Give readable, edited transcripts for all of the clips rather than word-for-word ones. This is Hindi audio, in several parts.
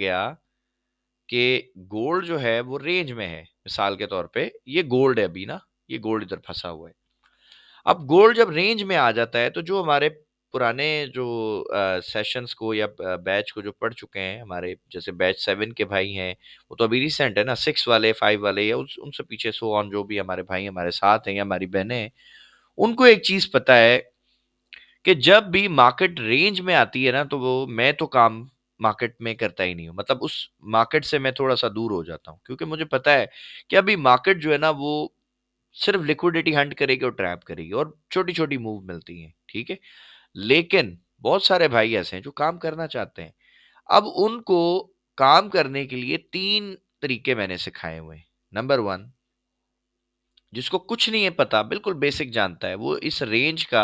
गया कि गोल्ड जो है वो रेंज में है। मिसाल के तौर पे ये गोल्ड है अभी ना, ये गोल्ड इधर फंसा हुआ है। अब गोल्ड जब रेंज में आ जाता है तो जो हमारे पुराने जो सेशंस को या बैच को जो पढ़ चुके हैं, हमारे जैसे बैच 7 के भाई हैं, वो तो अभी रिसेंट है ना, 6 वाले 5 वाले या उनसे पीछे सो ऑन जो भी हमारे भाई हमारे साथ हैं या हमारी बहनें हैं, उनको एक चीज पता है कि जब भी मार्केट रेंज में आती है ना, तो वो मैं तो काम मार्केट में करता ही नहीं हूँ। मतलब उस मार्केट से मैं थोड़ा सा दूर हो जाता हूँ, क्योंकि मुझे पता है कि अभी मार्केट जो है ना वो सिर्फ लिक्विडिटी हंट करेगी और ट्रैप करेगी और छोटी छोटी मूव मिलती हैं, ठीक है। लेकिन बहुत सारे भाई ऐसे हैं जो काम करना चाहते हैं। अब उनको काम करने के लिए 3 तरीके मैंने सिखाए हुए हैं। नंबर 1, जिसको कुछ नहीं है पता, बिल्कुल बेसिक जानता है, वो इस रेंज का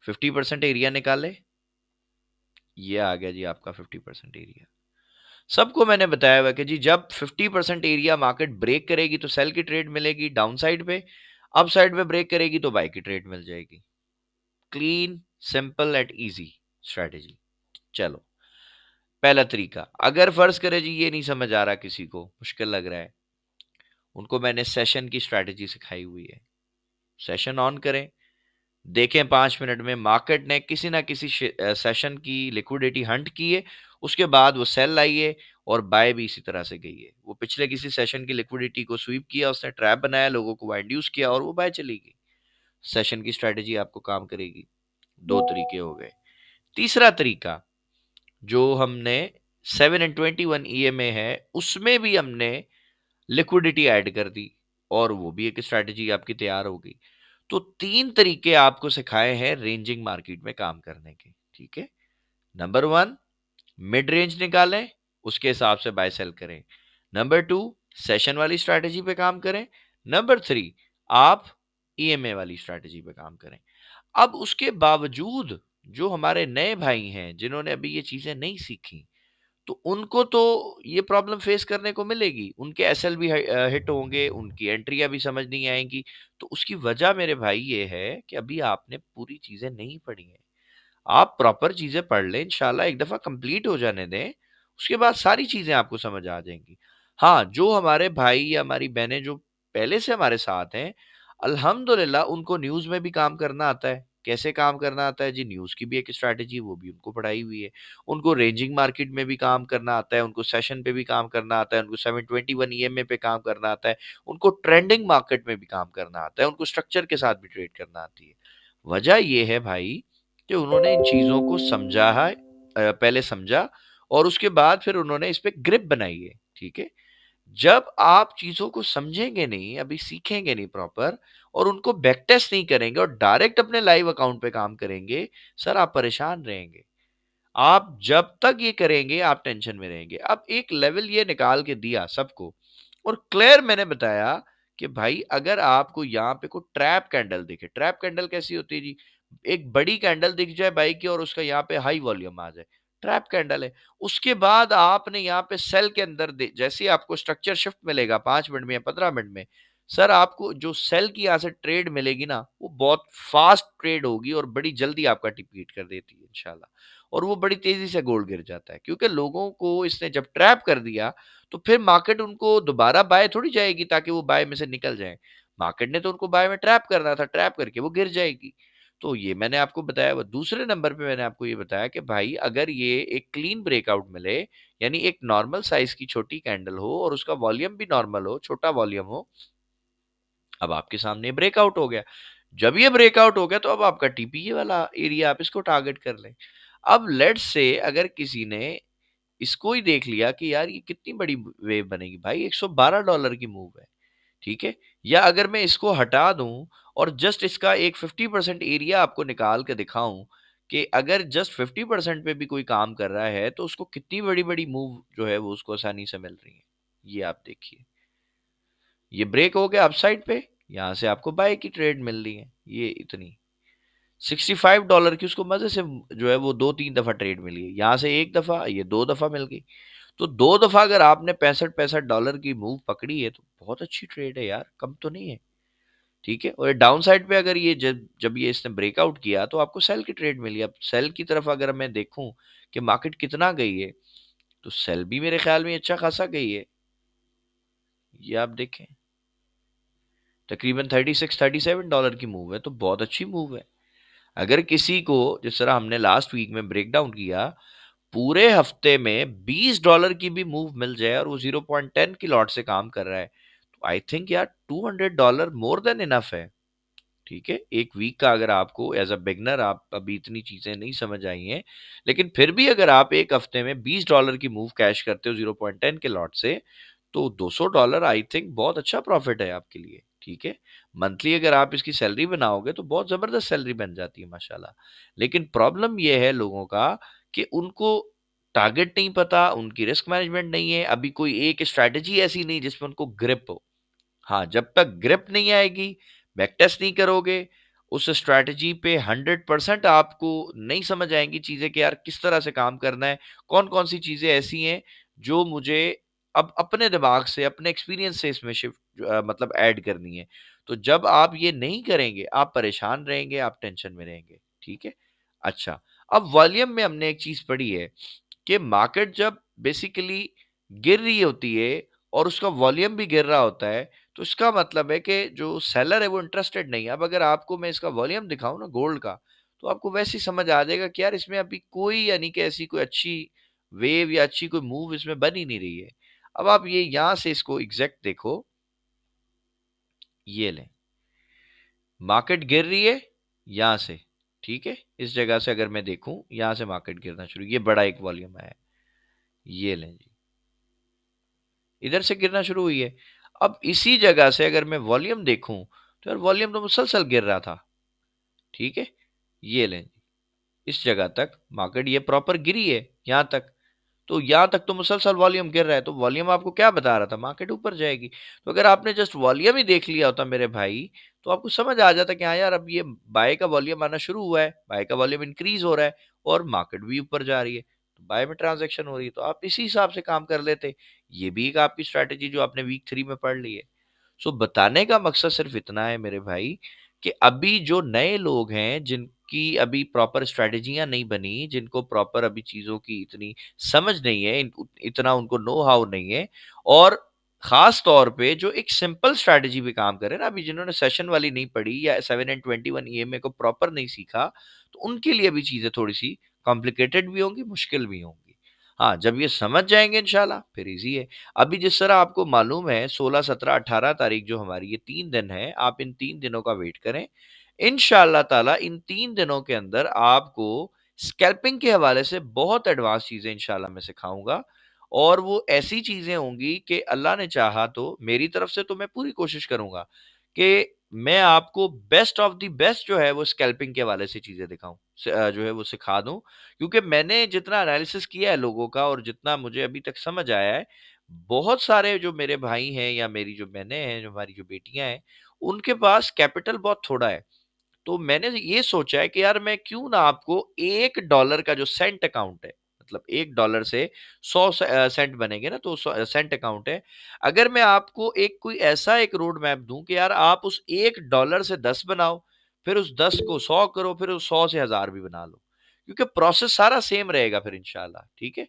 50% एरिया निकाले। ये आ गया जी आपका 50% एरिया। सबको मैंने बताया हुआ कि जी जब 50% एरिया मार्केट ब्रेक करेगी तो सेल की ट्रेड मिलेगी डाउन साइड पे, अप साइड पे ब्रेक करेगी तो बाय की ट्रेड मिल जाएगी। Clean, simple and easy strategy. चलो, पहला तरीका, अगर फर्ज करे जी ये नहीं समझ आ रहा, किसी को मुश्किल लग रहा है, उनको मैंने सेशन की स्ट्रेटेजी सिखाई हुई है। सेशन ऑन करें, देखें 5 मिनट में मार्केट ने किसी ना किसी सेशन की लिक्विडिटी हंट की है, उसके बाद वो सेल लाई है और बाय भी इसी तरह से गई है। वो पिछले किसी सेशन की लिक्विडिटी को स्वीप किया, उसने ट्रैप बनाया, लोगों को इंड्यूस किया और वो बाय चली गई। सेशन की स्ट्रेटेजी आपको काम करेगी। दो तरीके हो गए। तीसरा तरीका, जो हमने 7 and 21 EMA है, उसमें भी हमने लिक्विडिटी ऐड कर दी और वो भी एक स्ट्रेटेजी आपकी तैयार हो गई। तो 3 तरीके आपको सिखाए हैं रेंजिंग मार्केट में काम करने के, ठीक है। नंबर 1, मिड रेंज निकालें, उसके हिसाब से बाय सेल करें। नंबर 2, सेशन वाली स्ट्रेटेजी पे काम करें। नंबर 3, आप ईएमए वाली स्ट्रेटेजी पे काम करें। अब उसके बावजूद जो हमारे नए भाई हैं जिन्होंने अभी ये चीजें नहीं सीखी, तो उनको तो ये प्रॉब्लम फेस करने को मिलेगी। उनके एसएल भी हिट होंगे, उनकी एंट्रियां भी समझ नहीं आएंगी। तो उसकी वजह मेरे भाई ये है कि अभी आपने पूरी चीजें नहीं पढ़ी हैं। आप प्रॉपर चीजें पढ़ लें, इंशाल्लाह एक दफा कंप्लीट हो जाने दें, उसके बाद सारी चीजें आपको समझ आ जाएंगी। हाँ, जो हमारे भाई या हमारी बहनें जो पहले से हमारे साथ हैं, अल्हम्दुलिल्लाह उनको न्यूज में भी काम करना आता है। कैसे काम करना आता है जी? न्यूज की भी एक स्ट्रैटेजी, वो भी उनको पढ़ाई हुई है। उनको रेंजिंग मार्केट में भी काम करना आता है, उनको सेशन पे भी काम करना आता है, उनको 721 ईएमए पे काम करना आता है, उनको ट्रेंडिंग मार्केट में भी काम करना आता है, उनको स्ट्रक्चर के साथ भी ट्रेड करना आती है। वजह यह है भाई कि उन्होंने इन चीजों को समझा है, पहले समझा और उसके बाद फिर उन्होंने इस पे ग्रिप बनाई है, ठीक है। जब आप चीजों को समझेंगे नहीं, अभी सीखेंगे नहीं प्रॉपर और उनको बैक टेस्ट नहीं करेंगे और डायरेक्ट अपने लाइव अकाउंट पे काम करेंगे, सर आप परेशान रहेंगे। आप जब तक ये करेंगे आप टेंशन में रहेंगे। अब एक लेवल ये निकाल के दिया सबको और क्लियर मैंने बताया कि भाई अगर आपको यहाँ पे कोई ट्रैप कैंडल दिखे, ट्रैप कैंडल कैसी होती है जी? एक बड़ी कैंडल दिख जाए बाई की और उसका यहाँ पे हाई वॉल्यूम आ जाए, ट्रैप कैंडल है। उसके बाद आपने यहाँ पे सेल के अंदर जैसे ही आपको स्ट्रक्चर शिफ्ट मिलेगा 5 मिनट में या 15 मिनट में, सर आपको जो सेल की यहाँ से ट्रेड मिलेगी ना, वो बहुत फास्ट ट्रेड होगी और बड़ी जल्दी आपका टिपीट कर देती है इंशाल्लाह। और वो बड़ी तेजी से गोल्ड गिर जाता है, क्योंकि लोगों को इसने जब ट्रैप कर दिया तो फिर मार्केट उनको दोबारा बाय थोड़ी जाएगी ताकि वो बाय में से निकल जाए। मार्केट ने तो उनको बाय में ट्रैप करना था, ट्रैप करके वो गिर जाएगी। तो ये मैंने आपको बताया। वो दूसरे नंबर पे मैंने आपको ये बताया कि भाई अगर ये एक क्लीन ब्रेकआउट मिले, यानी एक नॉर्मल साइज की छोटी कैंडल हो और उसका वॉल्यूम भी नॉर्मल हो, छोटा वॉल्यूम हो, अब आपके सामने ब्रेकआउट हो गया। जब ये ब्रेकआउट हो गया तो अब आपका टीपीए वाला एरिया, आप इसको टारगेट कर लें। अब लेट्स से अगर किसी ने इसको ही देख लिया कि यार ये कितनी बड़ी वेव बनेगी, भाई $112 की मूव है, ठीक है। या अगर मैं इसको हटा दूं और जस्ट इसका एक 50% एरिया आपको निकाल के दिखाऊं कि अगर जस्ट 50% पे भी कोई काम कर रहा है तो उसको कितनी बड़ी बड़ी मूव जो है वो उसको आसानी से मिल रही है। ये आप देखिए, ये ब्रेक हो गया अपसाइड पे, यहां से आपको बाय की ट्रेड मिल रही है। ये इतनी $65 की उसको मजे से जो है वो 2-3 दफा ट्रेड मिली है, यहां से एक दफा, ये 2 दफा मिल गई। तो 2 दफा अगर आपने 65-65 डॉलर की मूव पकड़ी है तो बहुत अच्छी ट्रेड है यार, कम तो नहीं है, ठीक है। और डाउन साइड पे अगर ये जब जब ये इसने ब्रेकआउट किया तो आपको सेल की ट्रेड मिली। अब सेल की तरफ अगर मैं देखूं कि मार्केट कितना गई है, तो सेल भी मेरे ख्याल में अच्छा खासा गई है। ये आप देखें, तकरीबन $36-37 की मूव है, तो बहुत अच्छी मूव है। अगर किसी को, जिस तरह हमने लास्ट वीक में ब्रेक डाउन किया, पूरे हफ्ते में $20 की भी मूव मिल जाए और वो 0.10 की लॉट से काम कर रहा है, तो आई थिंक यार $200 मोर देन इनफ है। ठीक है, एक वीक का अगर आपको एज अ बिगनर, आप अभी इतनी चीजें नहीं समझ आई हैं, लेकिन फिर भी अगर आप एक हफ्ते में $20 की मूव कैश करते हो 0.10 के लॉट से, तो $200 आई थिंक बहुत अच्छा प्रॉफिट है आपके लिए। ठीक है, मंथली अगर आप इसकी सैलरी बनाओगे तो बहुत जबरदस्त सैलरी बन जाती है माशाल्लाह। लेकिन प्रॉब्लम यह है लोगों का कि उनको टारगेट नहीं पता, उनकी रिस्क मैनेजमेंट नहीं है, अभी कोई एक स्ट्रैटेजी ऐसी नहीं जिसमें उनको ग्रिप हो। हाँ, जब तक ग्रिप नहीं आएगी, बैक टेस्ट नहीं करोगे, उस स्ट्रैटेजी पे 100% आपको नहीं समझ आएंगी चीजें कि यार किस तरह से काम करना है, कौन-कौन सी चीजें ऐसी हैं जो मुझे अब अपने दिमाग से, अपने एक्सपीरियंस से इसमें शिफ्ट मतलब ऐड करनी है। तो जब आप ये नहीं करेंगे, आप परेशान रहेंगे, आप टेंशन में रहेंगे। ठीक है? अच्छा, अब वॉल्यूम में हमने एक चीज पढ़ी है कि मार्केट जब बेसिकली गिर रही होती है और उसका वॉल्यूम भी गिर रहा होता है, तो इसका मतलब है कि जो सेलर है वो इंटरेस्टेड नहीं है। अब अगर आपको मैं इसका वॉल्यूम दिखाऊं ना गोल्ड का, तो आपको वैसे ही समझ आ जाएगा कि यार इसमें अभी कोई, यानी कि ऐसी कोई अच्छी वेव या अच्छी कोई मूव इसमें बन ही नहीं रही है। अब आप ये यहां से इसको एग्जैक्ट देखो, ये लें, मार्केट गिर रही है यहां से। ठीक है, इस जगह से अगर मैं देखूं, यहां से मार्केट गिरना शुरू, ये बड़ा एक वॉल्यूम है, ये लें जी, इधर से गिरना शुरू हुई है। अब इसी जगह से अगर मैं वॉल्यूम देखूं, तो यार वॉल्यूम तो मुसलसल गिर रहा था। ठीक है, ये लें, इस जगह तक मार्केट ये प्रॉपर गिरी है, यहां तक। तो यहां तक तो मुसलसल वॉल्यूम गिर रहा है, तो वॉल्यूम आपको क्या बता रहा था, मार्केट ऊपर जाएगी। तो अगर आपने जस्ट वॉल्यूम ही देख लिया होता मेरे भाई, तो आपको समझ आ जाता कि हाँ यार, अब ये बाय का वॉल्यूम आना शुरू हुआ है, बाय का वॉल्यूम इंक्रीज हो रहा है और मार्केट भी ऊपर जा रही है, तो बाय में ट्रांजेक्शन हो रही है, तो आप इसी हिसाब से काम कर लेते। ये भी एक आपकी स्ट्रैटेजी जो आपने वीक 3 में पढ़ ली है। सो बताने का मकसद सिर्फ इतना है मेरे भाई, कि अभी जो नए लोग हैं, जिनकी अभी प्रॉपर स्ट्रैटेजियां नहीं बनी, जिनको प्रॉपर अभी चीजों की इतनी समझ नहीं है, इतना उनको नो हाउ नहीं है, और खास तौर पे जो एक सिंपल स्ट्रैटेजी पे काम करे ना, अभी जिन्होंने सेशन वाली नहीं पढ़ी या 7 and 21 ईएमए को प्रॉपर नहीं सीखा, तो उनके लिए भी चीजें थोड़ी सी कॉम्प्लिकेटेड भी होंगी, मुश्किल भी होंगी। हाँ, जब ये समझ जाएंगे इंशाल्लाह फिर इजी है। अभी जिस तरह आपको मालूम है 16, 17, 18 तारीख जो हमारी ये 3 दिन है, आप इन 3 दिनों का वेट करें। इंशाल्लाह ताला इन 3 दिनों के अंदर आपको स्कैल्पिंग के हवाले से बहुत एडवांस चीजें इंशाल्लाह मैं सिखाऊंगा, और वो ऐसी चीजें होंगी कि अल्लाह ने चाहा तो मेरी तरफ से तो मैं पूरी कोशिश करूंगा कि मैं आपको बेस्ट ऑफ द बेस्ट जो है वो स्कैल्पिंग के हवाले से चीजें दिखाऊं, जो है वो सिखा दूं। क्योंकि मैंने जितना एनालिसिस किया है लोगों का और जितना मुझे अभी तक समझ आया है, बहुत सारे जो मेरे भाई हैं या मेरी जो बहनें हैं, जो हमारी जो बेटियां हैं, उनके पास कैपिटल बहुत थोड़ा है। तो मैंने ये सोचा है कि यार मैं क्यों ना आपको $1 का जो सेंट अकाउंट है, मतलब $1 से 100 सेंट बनेंगे ना, तो सेंट अकाउंट है। अगर मैं आपको एक कोई ऐसा एक रोड मैप दूं कि यार आप उस $1 से 10 बनाओ, फिर उस 10 को 100 करो, फिर उस 100 से 1000 भी बना लो, क्योंकि प्रोसेस सारा सेम रहेगा फिर इंशाल्लाह। ठीक है,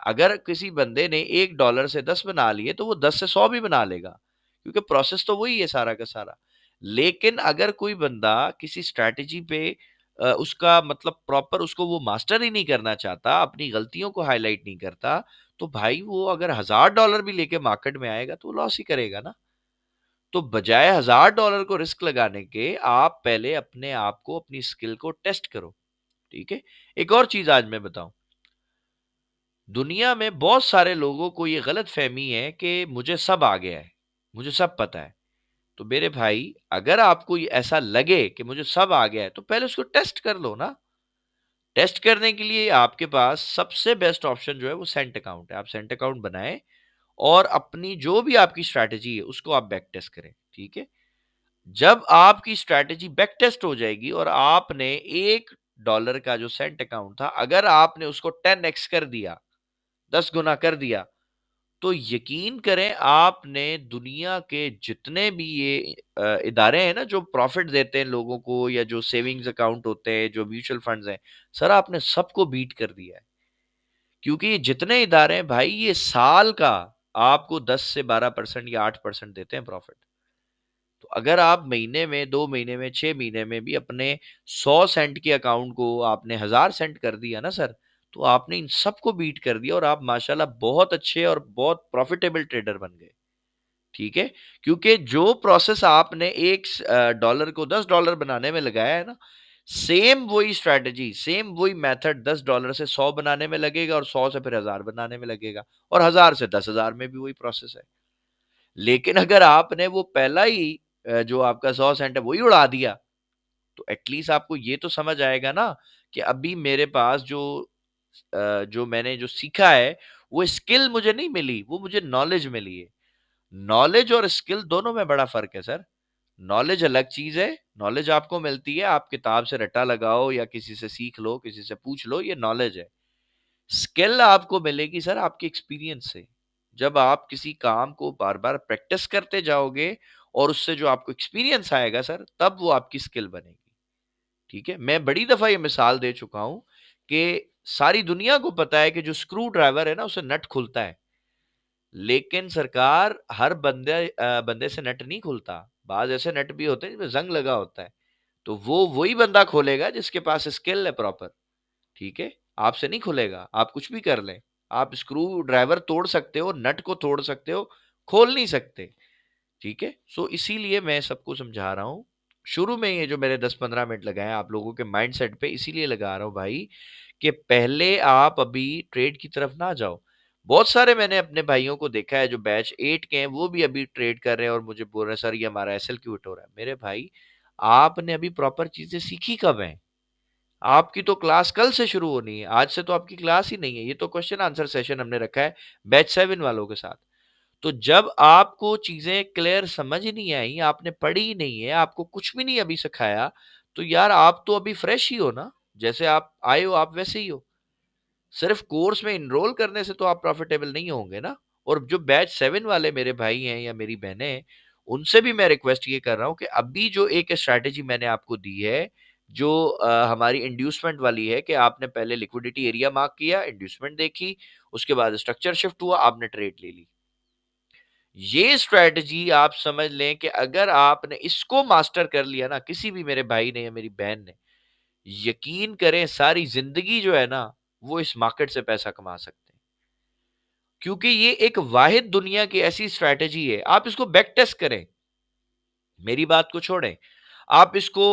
अगर किसी बंदे ने $1 से 10 बना लिए, तो वो 10 से 100 भी बना लेगा, क्योंकि प्रोसेस तो वही है सारा का सारा। लेकिन अगर कोई बंदा किसी स्ट्रैटेजी पे उसका मतलब प्रॉपर उसको वो मास्टर ही नहीं करना चाहता, अपनी गलतियों को हाईलाइट नहीं करता, तो भाई वो अगर $1000 भी लेके मार्केट में आएगा तो लॉस ही करेगा ना। तो बजाय $1000 को रिस्क लगाने के, आप पहले अपने आप को, अपनी स्किल को टेस्ट करो। ठीक है, एक और चीज आज मैं बताऊं, दुनिया में बहुत सारे लोगों को ये गलत फहमी है कि मुझे सब आ गया है, मुझे सब पता है। तो मेरे भाई, अगर आपको ये ऐसा लगे कि मुझे सब आ गया है, तो पहले उसको टेस्ट कर लो ना। टेस्ट करने के लिए आपके पास सबसे बेस्ट ऑप्शन जो है वो सेंट अकाउंट है। आप सेंट अकाउंट बनाएं और अपनी जो भी आपकी स्ट्रैटेजी है उसको आप बैक टेस्ट करें। ठीक है, जब आपकी स्ट्रैटेजी बैक टेस्ट हो जाएगी और आपने $1 का जो सेंट अकाउंट था, अगर आपने उसको 10x कर दिया, 10 गुना कर दिया, तो यकीन करें आपने दुनिया के जितने भी ये इदारे हैं ना जो प्रॉफिट देते हैं लोगों को, या जो सेविंग्स अकाउंट होते हैं, जो म्यूचुअल फंड्स हैं, सर आपने सबको बीट कर दिया है। क्योंकि ये जितने इदारे हैं भाई, ये साल का आपको 10 से 12% या 8% देते हैं प्रॉफिट। तो अगर आप महीने में, 2 महीने में, 6 महीने में भी अपने 100 सेंट के अकाउंट को आपने 1000 सेंट कर दिया ना सर, तो आपने इन सबको बीट कर दिया और आप माशाल्लाह बहुत अच्छे और बहुत प्रॉफिटेबल ट्रेडर बन गए। ठीक है? क्योंकि जो प्रोसेस आपने एक डॉलर को $10 बनाने में लगाया है ना, सेम वही स्ट्रैटेजी, सेम वही मेथड $10 से 100 बनाने में लगेगा और 100 से फिर 1000 बनाने में लगेगा और 1000 से 10,000 में भी वही प्रोसेस है। लेकिन अगर आपने वो पहला ही जो आपका 100 सेंट है वही उड़ा दिया, तो एटलीस्ट आपको ये तो समझ आएगा ना कि अभी मेरे पास जो मैंने जो सीखा है, वो स्किल मुझे नहीं मिली, वो मुझे नॉलेज मिली है। नॉलेज और स्किल दोनों में बड़ा फ़र्क है सर। नॉलेज अलग चीज़ है, नॉलेज आपको मिलती है, आप किताब से रट्टा लगाओ या किसी से सीख लो, किसी से पूछ लो, ये नॉलेज है। स्किल आपको मिलेगी सर आपके एक्सपीरियंस से। जब आप किसी काम को बार-बार प्रैक्टिस करते जाओगे और उससे जो आपको एक्सपीरियंस आएगा सर, तब वो आपकी स्किल बनेगी। ठीक है? मैं बड़ी दफ़ा ये मिसाल दे चुका हूँ कि सारी दुनिया को पता है कि जो स्क्रू ड्राइवर है ना, उससे नट खुलता है। लेकिन सरकार हर बंदे से नट नहीं खुलता। बाज़ ऐसे नट भी होते हैं जिसमें ज़ंग लगा होता है। तो वो वही बंदा खोलेगा जिसके पास स्किल है प्रॉपर। ठीक है? आपसे नहीं खुलेगा, आप कुछ भी कर लें। आप स्क्रू ड्राइवर तोड़ सकते हो, नट को तोड़ सकते हो, खोल नहीं सकते। ठीक है? सो इसीलिए मैं सबको समझा रहा हूँ। शुरू में ये जो मेरे 10-15 मिनट लगाए आप लोगों के माइंडसेट पे इसीलिए लगा रहा हूँ भाई, कि पहले आप अभी ट्रेड की तरफ ना जाओ। बहुत सारे मैंने अपने भाइयों को देखा है जो बैच 8 के हैं, वो भी अभी ट्रेड कर रहे हैं और मुझे बोल रहे हैं सर ये हमारा एसएल क्यों हिट हो रहा है? मेरे भाई, आपने अभी प्रॉपर चीज़ें सीखी कब हैं? आपकी तो क्लास कल से शुरू होनी है, आज से तो आपकी क्लास ही नहीं है। ये तो क्वेश्चन आंसर सेशन हमने रखा है बैच 7 वालों के साथ। तो जब आपको चीज़ें क्लियर समझ ही नहीं आई, आपने पढ़ी ही नहीं है, आपको कुछ भी नहीं अभी सिखाया, तो यार आप तो अभी फ्रेश ही हो ना, जैसे आप आए हो आप वैसे ही हो। सिर्फ कोर्स में एनरोल करने से तो आप प्रॉफिटेबल नहीं होंगे ना। और जो बैच 7 वाले मेरे भाई हैं या मेरी बहनें हैं, उनसे भी मैं रिक्वेस्ट ये कर रहा हूँ कि अभी जो एक स्ट्रैटेजी मैंने आपको दी है, जो हमारी इंड्यूसमेंट वाली है कि आपने पहले लिक्विडिटी एरिया मार्क किया, इंड्यूसमेंट देखी, उसके बाद स्ट्रक्चर शिफ्ट हुआ, आपने ट्रेड ले ली। ये स्ट्रैटेजी आप समझ लें कि अगर आपने इसको मास्टर कर लिया ना, किसी भी मेरे भाई ने या मेरी बहन ने, यकीन करें सारी जिंदगी जो है ना, वो इस मार्केट से पैसा कमा सकते हैं। क्योंकि ये एक वाहिद दुनिया की ऐसी स्ट्रैटेजी है, आप इसको बैक टेस्ट करें। मेरी बात को छोड़ें। आप इसको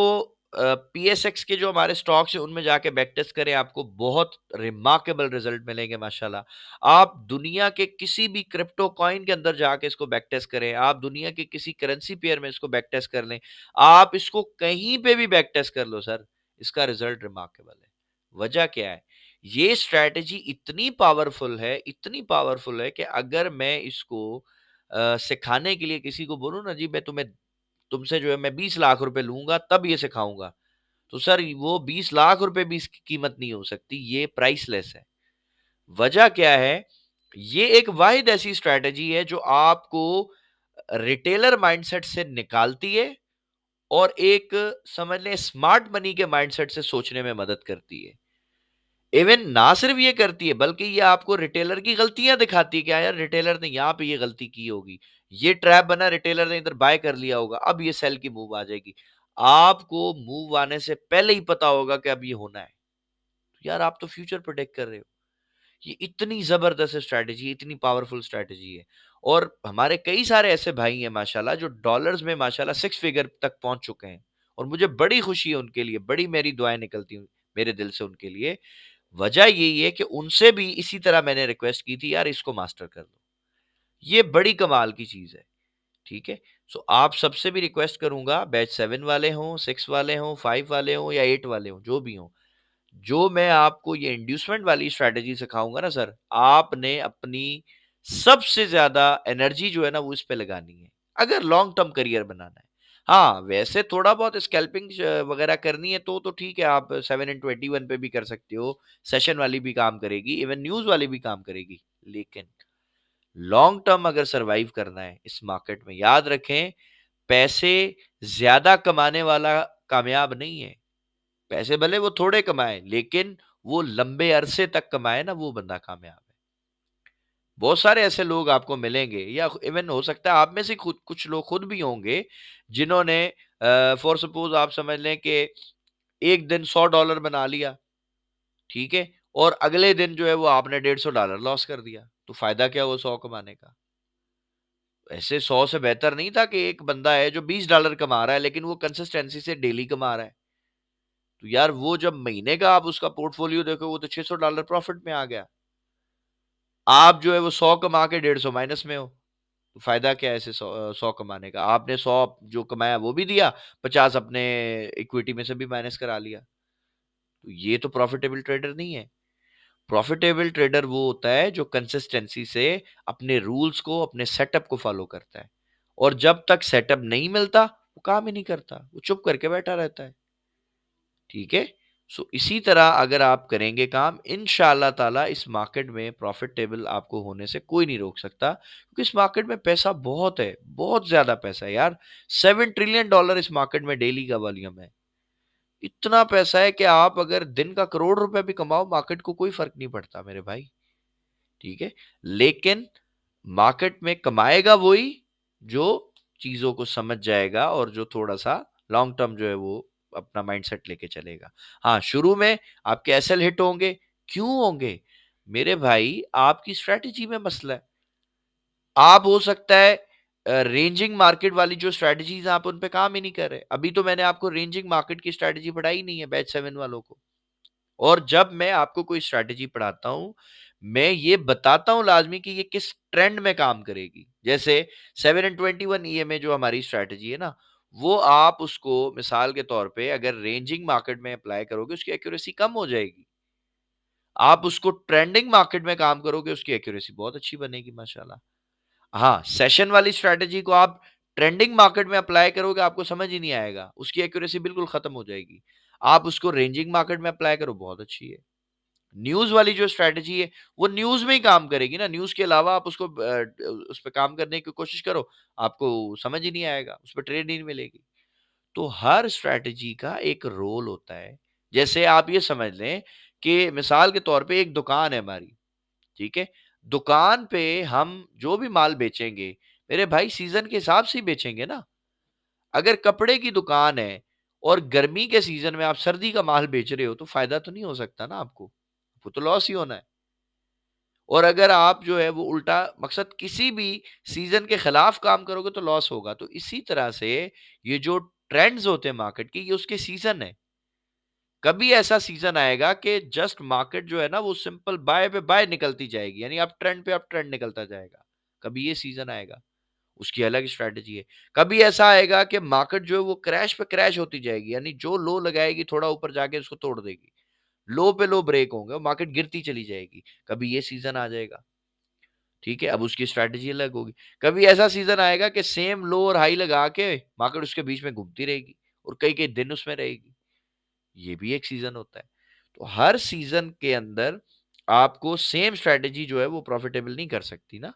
पीएसएक्स के जो हमारे स्टॉक्स हैं, उनमें जाके बैक टेस्ट करें, आपको बहुत रिमार्केबल रिजल्ट मिलेंगे माशाल्लाह। आप दुनिया के किसी भी क्रिप्टो कॉइन के अंदर जाके इसको बैक टेस्ट करें, आप दुनिया के किसी करेंसी पेयर में इसको बैक टेस्ट कर लें, आप इसको कहीं पे भी बैक टेस्ट कर लो सर, इसका रिजल्ट रिमार्केबल है। वजह क्या है? ये स्ट्रैटेजी इतनी पावरफुल है कि अगर मैं इसको सिखाने के लिए किसी को बोलूँ ना जी मैं तुम्हें तुमसे जो है मैं 20 लाख रुपए लूँगा तब ये सिखाऊँगा। तो सर वो 20 लाख रुपए भी इसकी कीमत नहीं हो सकती, ये प्राइसलेस है। वजह क्या है? ये एक वाहिद ऐसी स्ट्रैटेजी है जो आपको रिटेलर माइंडसेट से निकालती है और एक समझ लें स्मार्ट मनी के माइंडसेट से सोचने में मदद करती है। इवन ना सिर्फ ये करती है बल्कि ये आपको रिटेलर की गलतियां दिखाती है कि यार रिटेलर ने यहाँ पे ये गलती की होगी, ये ट्रैप बना, रिटेलर ने इधर बाय कर लिया होगा, अब ये सेल की मूव आ जाएगी। आपको मूव आने से पहले ही पता होगा कि अब ये होना है। तो यार आप तो फ्यूचर प्रोटेक्ट कर रहे हो। ये इतनी जबरदस्त स्ट्रैटेजी, इतनी पावरफुल स्ट्रैटेजी है। और हमारे कई सारे ऐसे भाई हैं माशाल्लाह जो डॉलर्स में माशाल्लाह 6 फिगर तक पहुंच चुके हैं। और मुझे बड़ी खुशी है उनके लिए, बड़ी मेरी दुआएं निकलती हैं मेरे दिल से उनके लिए। वजह यही है कि उनसे भी इसी तरह मैंने रिक्वेस्ट की थी यार इसको मास्टर कर दो। ये बड़ी कमाल की चीज़ है, ठीक है? सो आप सबसे भी रिक्वेस्ट करूँगा बैच 7 वाले हों, 6 वाले हों, 5 वाले हों या 8 वाले हों, जो भी हों, जो मैं आपको ये इंड्यूसमेंट वाली स्ट्रैटेजी सिखाऊँगा ना सर, आपने अपनी सबसे ज़्यादा एनर्जी जो है ना वो इस पे लगानी है, अगर लॉन्ग टर्म करियर बनाना है। हाँ, वैसे थोड़ा बहुत स्कैल्पिंग वगैरह करनी है तो ठीक है आप 7 इन 21 पे भी कर सकते हो, सेशन वाली भी काम करेगी, इवन न्यूज़ वाली भी काम करेगी। लेकिन लॉन्ग टर्म अगर सर्वाइव करना है इस मार्केट में, याद रखें पैसे ज़्यादा कमाने वाला कामयाब नहीं है। पैसे भले वो थोड़े कमाए लेकिन वो लंबे अरसे तक कमाए ना, वो बंदा कामयाब है। बहुत सारे ऐसे लोग आपको मिलेंगे, या इवन हो सकता है आप में से खुद कुछ लोग खुद भी होंगे जिन्होंने फॉर सपोज आप समझ लें कि एक दिन $100 बना लिया, ठीक है, और अगले दिन जो है वो आपने $150 लॉस कर दिया, तो फायदा क्या हुआ 100 कमाने का? ऐसे 100 से बेहतर नहीं था कि एक बंदा है जो $20 कमा रहा है लेकिन वो कंसिस्टेंसी से डेली कमा रहा है। तो यार वो जब महीने का आप उसका पोर्टफोलियो देखो, वो तो $600 प्रॉफिट में आ गया। आप जो है वो 100 कमा के 150 माइनस में हो। तो फायदा क्या है ऐसे 100 कमाने का? आपने 100 जो कमाया वो भी दिया, 50 अपने इक्विटी में से भी माइनस करा लिया। तो ये तो प्रॉफिटेबल ट्रेडर नहीं है। प्रॉफिटेबल ट्रेडर वो होता है जो कंसिस्टेंसी से अपने रूल्स को, अपने सेटअप को फॉलो करता है, और जब तक सेटअप नहीं मिलता वो काम ही नहीं करता, वो चुप करके बैठा रहता है। ठीक है। सो इसी तरह अगर आप करेंगे काम, इंशाल्लाह ताला इस मार्केट में प्रॉफिटेबल आपको होने से कोई नहीं रोक सकता, क्योंकि इस मार्केट में पैसा बहुत है, बहुत ज्यादा पैसा है यार। $7 ट्रिलियन इस मार्केट में डेली का वॉल्यूम है। इतना पैसा है कि आप अगर दिन का करोड़ रुपए भी कमाओ, मार्केट को कोई फर्क नहीं पड़ता मेरे भाई। ठीक है। लेकिन मार्केट में कमाएगा वही जो चीजों को समझ जाएगा, और जो थोड़ा सा लॉन्ग टर्म जो है वो अपना माइंडसेट लेके चलेगा। हाँ, शुरू में आपके एसएल हिट होंगे। क्यों होंगे मेरे भाई? आपकी स्ट्रेटेजी में मसला है। आप हो सकता है रेंजिंग मार्केट वाली जो स्ट्रेटजीज आप उन पे काम ही नहीं कर रहे। अभी तो मैंने आपको रेंजिंग मार्केट की स्ट्रेटजी पढ़ाई नहीं है बैच 7 वालों को। और जब मैं आपको कोई स्ट्रैटेजी पढ़ाता हूं, मैं ये बताता हूं लाजमी कि ये किस ट्रेंड में काम करेगी। जैसे 7 and 21 ईएमए जो हमारी स्ट्रैटेजी है ना, वो आप उसको मिसाल के तौर पे अगर रेंजिंग मार्केट में अप्लाई करोगे, उसकी एक्यूरेसी कम हो जाएगी। आप उसको ट्रेंडिंग मार्केट में काम करोगे, उसकी एक्यूरेसी बहुत अच्छी बनेगी माशाल्लाह। हाँ, सेशन वाली स्ट्रैटेजी को आप ट्रेंडिंग मार्केट में अप्लाई करोगे, आपको समझ ही नहीं आएगा, उसकी एक्यूरेसी बिल्कुल खत्म हो जाएगी। आप उसको रेंजिंग मार्केट में अप्लाई करो, बहुत अच्छी है। न्यूज़ वाली जो स्ट्रैटेजी है, वो न्यूज़ में ही काम करेगी ना, न्यूज़ के अलावा आप उसको उस पे काम करने की कोशिश करो, आपको समझ ही नहीं आएगा, उस पे ट्रेड ही नहीं मिलेगी। तो हर स्ट्रैटेजी का एक रोल होता है। जैसे आप ये समझ लें कि मिसाल के तौर पे एक दुकान है हमारी, ठीक है? दुकान पे हम जो भी माल बेचेंगे, मेरे भाई सीज़न के हिसाब से ही बेचेंगे ना। अगर कपड़े की दुकान है और गर्मी के सीज़न में आप सर्दी का माल बेच रहे हो, तो फ़ायदा तो नहीं हो सकता ना आपको, वो तो लॉस ही होना है। और अगर आप जो है वो उल्टा मकसद किसी भी सीजन के खिलाफ काम करोगे तो लॉस होगा। तो इसी तरह से ये जो ट्रेंड्स होते हैं मार्केट के, ये उसके सीजन है। कभी ऐसा सीजन आएगा कि जस्ट मार्केट जो है ना वो सिंपल बाय पे बाय निकलती जाएगी, यानी आप ट्रेंड पे आप ट्रेंड निकलता जाएगा। कभी ये सीजन आएगा, उसकी अलग स्ट्रेटेजी है। कभी ऐसा आएगा कि मार्केट जो है वो क्रैश पे क्रैश होती जाएगी, यानी जो लो लगाएगी थोड़ा ऊपर जाके उसको तोड़ देगी। लो पे लो ब्रेक होंगे, मार्केट गिरती चली जाएगी। कभी ये सीजन आ जाएगा। ठीक है, अब उसकी स्ट्रैटेजी अलग होगी। कभी ऐसा सीज़न आएगा कि सेम लो और हाई लगा के मार्केट उसके बीच में घूमती रहेगी और कई-कई दिन उसमें रहेगी। ये भी एक सीज़न होता है। तो हर सीज़न के अंदर आपको सेम स्ट्रैटेजी जो है वो प्रॉफिटेबल नहीं कर सकती ना।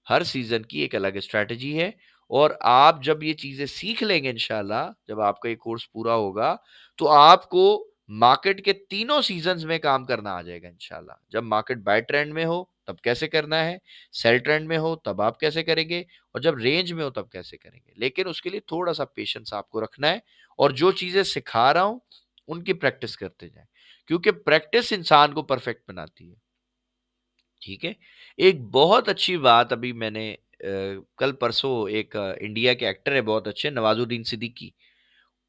हर सीजन की एक अलग स्ट्रैटेजी है, और आप जब ये चीजें सीख लेंगे इंशाल्लाह, जब आपका ये कोर्स पूरा होगा, तो आपको मार्केट के तीनों सीजन्स में काम करना आ जाएगा इंशाल्लाह। जब मार्केट बाय ट्रेंड में हो तब कैसे करना है, सेल ट्रेंड में हो तब आप कैसे करेंगे, और जब रेंज में हो तब कैसे करेंगे। लेकिन उसके लिए थोड़ा सा पेशेंस आपको रखना है, और जो चीजें सिखा रहा हूं उनकी प्रैक्टिस करते जाएं, क्योंकि प्रैक्टिस इंसान को परफेक्ट बनाती है। ठीक है। एक बहुत अच्छी बात अभी मैंने कल परसों एक इंडिया के एक्टर है बहुत अच्छे, नवाजुद्दीन सिद्दीकी।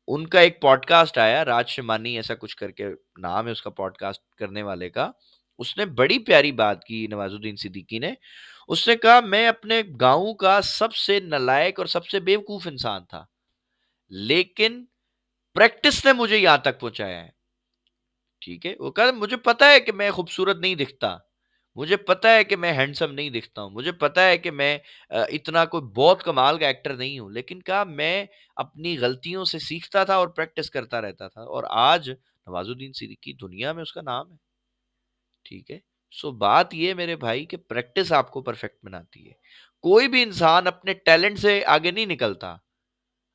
उनका एक पॉडकास्ट आया, राज शमानी ऐसा कुछ करके नाम है उसका पॉडकास्ट करने वाले का। उसने बड़ी प्यारी बात की, नवाजुद्दीन सिद्दीकी ने। उसने कहा मैं अपने गांव का सबसे नालायक और सबसे बेवकूफ इंसान था, लेकिन प्रैक्टिस ने मुझे यहां तक पहुंचाया है। ठीक है, वो कहा मुझे पता है कि मैं खूबसूरत नहीं दिखता, मुझे पता है कि मैं हैंडसम नहीं दिखता हूँ, मुझे पता है कि मैं इतना कोई बहुत कमाल का एक्टर नहीं हूँ, लेकिन कहा मैं अपनी गलतियों से सीखता था और प्रैक्टिस करता रहता था, और आज नवाजुद्दीन सिद्दीकी दुनिया में उसका नाम है। ठीक है। सो बात ये मेरे भाई कि प्रैक्टिस आपको परफेक्ट बनाती है। कोई भी इंसान अपने टैलेंट से आगे नहीं निकलता।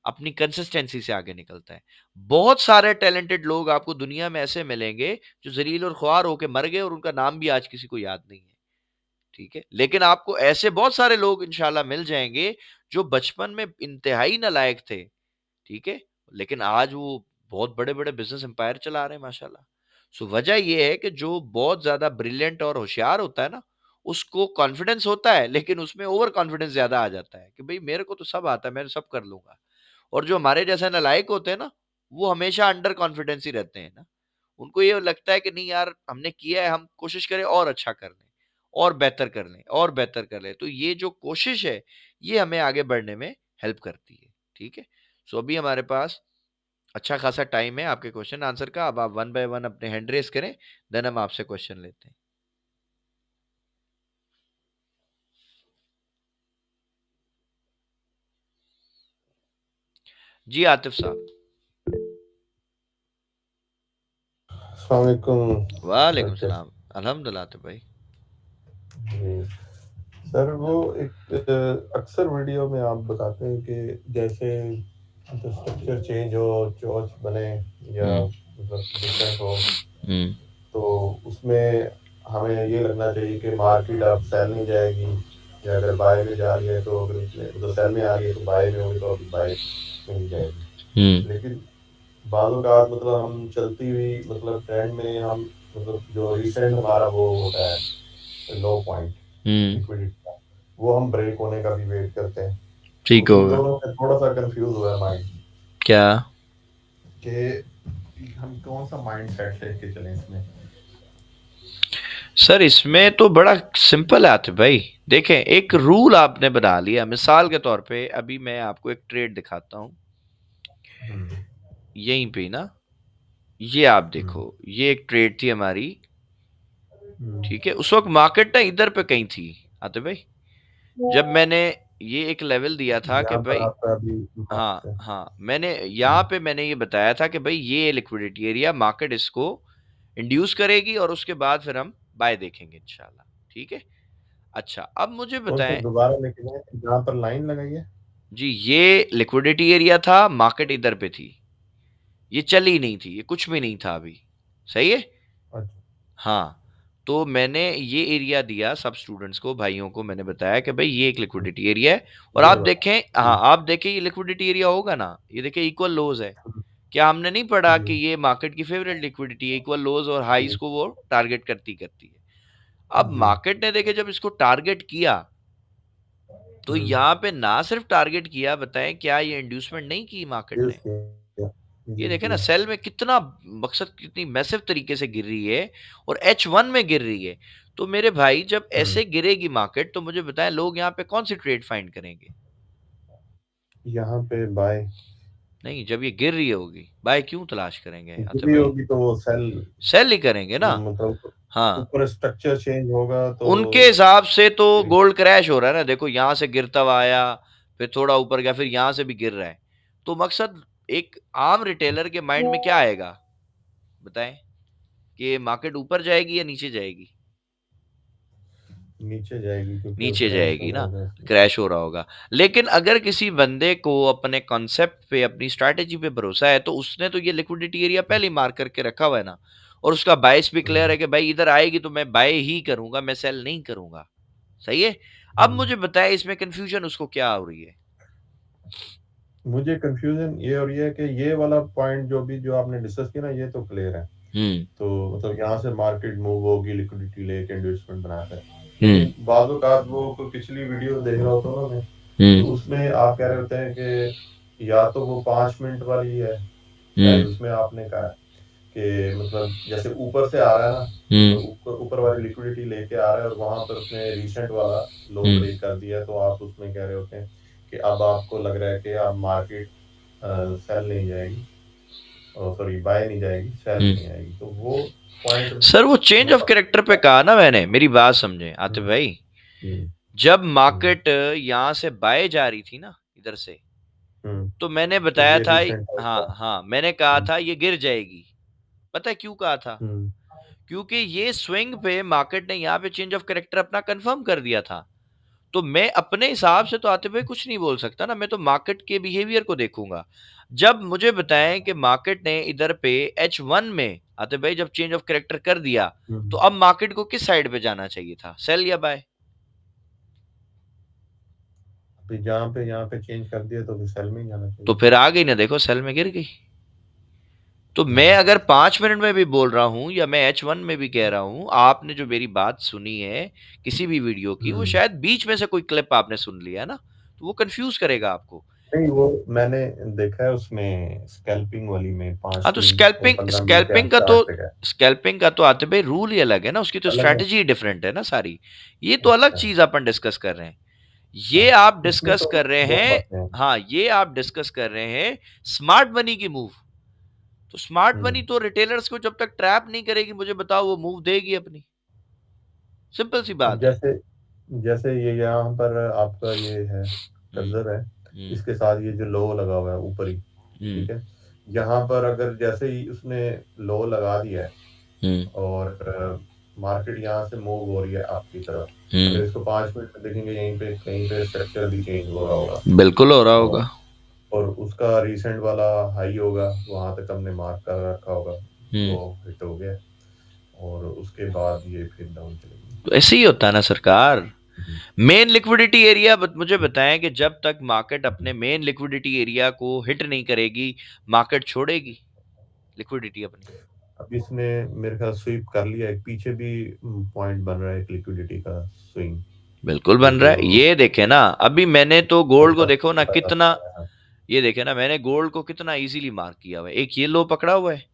अपनी कंसिस्टेंसी से आगे निकलता है। बहुत सारे टैलेंटेड लोग आपको दुनिया में ऐसे मिलेंगे जो जलील और ख्वार होके मर गए और उनका नाम भी आज किसी को याद नहीं है। ठीक है, लेकिन आपको ऐसे बहुत सारे लोग इंशाल्लाह मिल जाएंगे जो बचपन में इंतहाई नालायक थे। ठीक है, लेकिन आज वो बहुत बड़े बड़े बिजनेस एम्पायर चला रहे हैं माशाल्लाह। सो वजह ये है कि जो बहुत ज्यादा ब्रिलियंट और होशियार होता है ना, उसको कॉन्फिडेंस होता है, लेकिन उसमें ओवर कॉन्फिडेंस ज्यादा आ जाता है कि भाई मेरे को तो सब आता है, मैं सब कर लूंगा। और जो हमारे जैसे नालायक होते हैं ना, वो हमेशा अंडर कॉन्फिडेंस ही रहते हैं ना। उनको ये लगता है कि नहीं यार, हमने किया है, हम कोशिश करें और अच्छा कर लें, और बेहतर कर लें, और बेहतर कर लें। तो ये जो कोशिश है, ये हमें आगे बढ़ने में हेल्प करती है। ठीक है, सो अभी हमारे पास अच्छा खासा टाइम है आपके क्वेश्चन आंसर का। अब आप वन बाय वन अपने हैंड रेस करें, देन हम आपसे क्वेश्चन लेते हैं। जी आतिफ साहब। अस्सलाम वालेकुम सर, वालेकुम कैसे? सलाम। अल्हम्दुलिल्लाह आतिफ भाई। जी सर, वो एक अक्सर वीडियो में आप बताते हैं कि जैसे स्ट्रक्चर चेंज हो, चोच बने या हम्म। मतलब डिफरेंट हो, हम्म। तो उसमें हमें ये लगना चाहिए कि मार्केट अब सेल नहीं जाएगी, या अगर बाय में जा रही है तो अगर उसने मतलब सेल में आ रही है तो बाय में होगी, तो अभी बाय में नहीं जाएगी। हम्म। लेकिन बाज़ औक़ात मतलब हम चलती हुई मतलब ट्रेंड में हम मतलब जो रिसेंट हमारा वो होता है लो पॉइंट हम्म। लिक्विडिटी का, वो हम ब्रेक होने का भी वेट करते हैं। ठीक तो इन होगा। दोनों में थोड़ा-सा कन्फ्यूज़ हुआ है माइंड क्या? कि हम कौन-सा माइंडसेट लेके चलें इसमें? सर इसमें तो बड़ा सिंपल है आतिफ भाई। देखें, एक रूल आपने बना लिया, मिसाल के तौर पे अभी मैं आपको एक ट्रेड दिखाता हूं, हुँ, यहीं पे ना। ये आप हुँ, देखो, ये एक ट्रेड थी हमारी। हुँ। ठीक है, उस वक्त मार्केट ना इधर पे कहीं थी आतिफ भाई, जब मैंने ये एक लेवल दिया था कि यहाँ पर भाई, आपका अभी हाँ मार्केट है। हाँ, मैंने यहाँ हुँ, पे मैंने ये बताया था कि भाई ये लिक्विडिटी एरिया, मार्केट इसको इंड्यूस करेगी और उसके बाद फिर हम बाय देखेंगे इंशाल्लाह। ठीक है, अच्छा अब मुझे कौन-सा बताएं। दोबारा लिख लें जहाँ पर लाइन लगाई है? जी, ये लिक्विडिटी एरिया था, मार्केट इधर पे थी, ये चली नहीं थी, ये कुछ भी नहीं था अभी। सही है। अच्छा, हाँ, तो मैंने ये एरिया दिया सब स्टूडेंट्स को, भाइयों को मैंने बताया कि भाई ये एक हुँ, लिक्विडिटी एरिया है। और ये आप वाला। देखें, हाँ हुँ, आप देखें ये लिक्विडिटी एरिया होगा ना, ये देखिए इक्वल लोज है। हुँ, क्या हमने नहीं पढ़ा कि जी, ये मार्केट की फेवरेट लिक्विडिटी है, इक्वल लोज और हाईज जी, को वो टारगेट करती करती है। अब जी। मार्केट ने देखे जब इसको टारगेट किया, तो हुँ, यहाँ पे ना सिर्फ टारगेट किया, बताएं क्या ये इंड्यूसमेंट नहीं की मार्केट यूज़ ने। किया। ये जी, देखे ना जी। सेल में कितना, मकसद कितनी मैसिव तरीके से गिर रही है, और H1 में गिर रही है। तो मेरे भाई जब हुँ, ऐसे गिरेगी मार्केट, तो मुझे बताएं लोग यहाँ पे कौन सी ट्रेड फाइंड करेंगे। यहाँ पे बाय नहीं, जब ये गिर रही होगी, बाय क्यों तलाश करेंगे आते गिरी भाई? होगी तो वो सेल सेल ही करेंगे ना। मतलब हाँ, ऊपर स्ट्रक्चर चेंज होगा तो उनके हिसाब से तो फिर गोल्ड क्रैश हो रहा है ना। देखो यहाँ से गिरता हुआ आया, फिर थोड़ा ऊपर गया, फिर यहाँ से भी गिर रहा है। तो मकसद, एक आम रिटेलर के माइंड में क्या आएगा, बताएं, कि मार्केट ऊपर जाएगी या नीचे जाएगी? नीचे जाएगी क्योंकि वो नीचे क्रैश हो जाएगी रहा ना, होगा इसमें। क्रैश हो रहा होगा। लेकिन अगर किसी बंदे को अपने कॉन्सेप्ट पे, अपनी स्ट्रैटेजी पे भरोसा है, तो उसने तो ये लिक्विडिटी एरिया पहले ही मार्क करके रखा हुआ है ना, और उसका बायस भी क्लियर हुँ, है कि भाई इधर आएगी तो मैं बाय ही करूंगा, मैं सेल नहीं करूंगा। सही है। अब हुँ। मुझे बताए इसमें कंफ्यूजन उसको क्या हो रही है। मुझे कन्फ्यूज़न ये हो रही है कि ये वाला पॉइंट जो आपने डिस्कस किया ना, ये तो क्लियर है। हम्म। तो मतलब यहाँ से मार्केट मूव होगी लिक्विडिटी लेके इन्वेस्टमेंट बनाकर। हम्म। लेकिन बाज़ औक़ात वो कोई पिछली वीडियो देख रहा होता हूँ ना मैं, तो हम्म। उसमें आप कह रहे होते हैं कि या तो वो 5 मिनट वाली है, शायद हम्म। उसमें आपने कहा कि मतलब जैसे ऊपर से आ रहा है ना, मतलब हम्म। ऊपर ऊपर वाली लिक्विडिटी लेके आ रहा है और वहाँ पर उसने रीसेंट वाला लो हम्म। ब्रेक कर दिया है, तो आप उसमें कह रहे होते हैं कि अब आपको लग रहा है कि अब मार्केट सेल नहीं जाएगी, सॉरी बाय नहीं जाएगी, सेल हम्म। नहीं आएगी। तो वो पॉइंट सर वो चेंज ऑफ मतलब कैरेक्टर पे कहा ना मैंने, मेरी बात समझे आतिफ हुँ, भाई। हुँ, जब हुँ, मार्केट यहाँ से बाय जा रही थी ना, इधर से, हुँ, तो मैंने तो बताया ये था, रीसेंट हाँ आउटकम। हाँ, मैंने कहा हुँ, था ये गिर जाएगी। पता है क्यों कहा था? हुँ, क्योंकि ये स्विंग पे मार्केट ने यहाँ पे चेंज ऑफ कैरेक्टर अपना कंफर्म कर दिया था। तो मैं अपने हिसाब से तो आतिफ भाई कुछ नहीं बोल सकता ना, मैं तो मार्केट के बिहेवियर को देखूंगा। जब मुझे बताएं कि मार्केट ने इधर पे H1 में आतिफ भाई जब चेंज ऑफ कैरेक्टर कर दिया, तो हम्म। अब मार्केट को किस साइड पे जाना चाहिए था, सेल या बाय? अभी जहाँ पे यहाँ पे चेंज कर दिया तो फिर सेल में ही जाना तो चाहिए। फिर आ गई ना, देखो सेल में गिर गई। तो मैं हम्म। अगर 5 मिनट में भी बोल रहा हूं या मैं H1 में भी कह रहा हूं, आपने जो मेरी बात सुनी है किसी भी वीडियो की, वो हम्म। शायद बीच में से कोई क्लिप आपने सुन लिया है ना, तो वो कंफ्यूज करेगा आपको। नहीं, वो मैंने देखा है उसमें स्कैल्पिंग वाली में हाँ, पांच तो मिनट और स्कैल्पिंग 15 मिनट के स्कैल्पिंग का तो चार्ट पे गए। स्कैल्पिंग का तो आते भाई रूल ही अलग है ना, उसकी तो अलग है। स्ट्रैटेजी डिफरेंट है ना सारी। ये तो अलग अच्छा। चीज अपन डिस्कस कर रहे हैं। ये हाँ, आप इसमें डिस्कस तो कर रहे दो हैं। बातें हैं। हाँ, ये आप डिस्कस कर रहे हैं स्मार्ट मनी की मूव। तो स्मार्ट मनी हम्म। तो रिटेलर्स को जब तक ट्रैप नहीं करेगी, मुझे बताओ वो मूव देगी अपनी, सिंपल सी अब बात है। जैसे जैसे ये यहाँ पर आपका ये है, हम्म। कर्सर है, हम्म। इसके साथ ये जो लो लगा हुआ है ऊपर ही, हम्म। ठीक है। यहाँ पर अगर जैसे ही उसने लो लगा दिया है हम्म। और मार्केट यहाँ से मूव हो रही है आपकी तरफ, हम्म। अगर इसको 5 मिनट में देखेंगे यहीं पे कहीं पे स्ट्रक्चर भी चेंज हो रहा होगा। बिल्कुल हो रहा और होगा। और उसका रिसेंट वाला हाई होगा, वहां तक हमने मार्क कर रखा होगा, हम्म। वो हिट हो गया, और उसके बाद ये फिर डाउन चलेगी। तो ऐसे ही होता है ना सरकार। हम्म। मेन लिक्विडिटी एरिया मुझे हम्म। बताएं कि जब तक मार्केट हम्म। अपने मेन लिक्विडिटी एरिया को हिट नहीं करेगी, मार्केट छोड़ेगी लिक्विडिटी अपनी? अब इसने मेरे ख्याल स्वीप कर लिया, एक पीछे भी पॉइंट बन रहा है एक लिक्विडिटी का स्विंग, बिल्कुल ये बन रहा जो है, ये देखे ना। अभी मैंने तो गोल्ड को छोटा देखो ना छोटा कितना, रास्ता है। हाँ। ये देखे ना, मैंने गोल्ड को कितना इजीली मार्क किया हुआ है। एक ये लो पकड़ा हुआ है,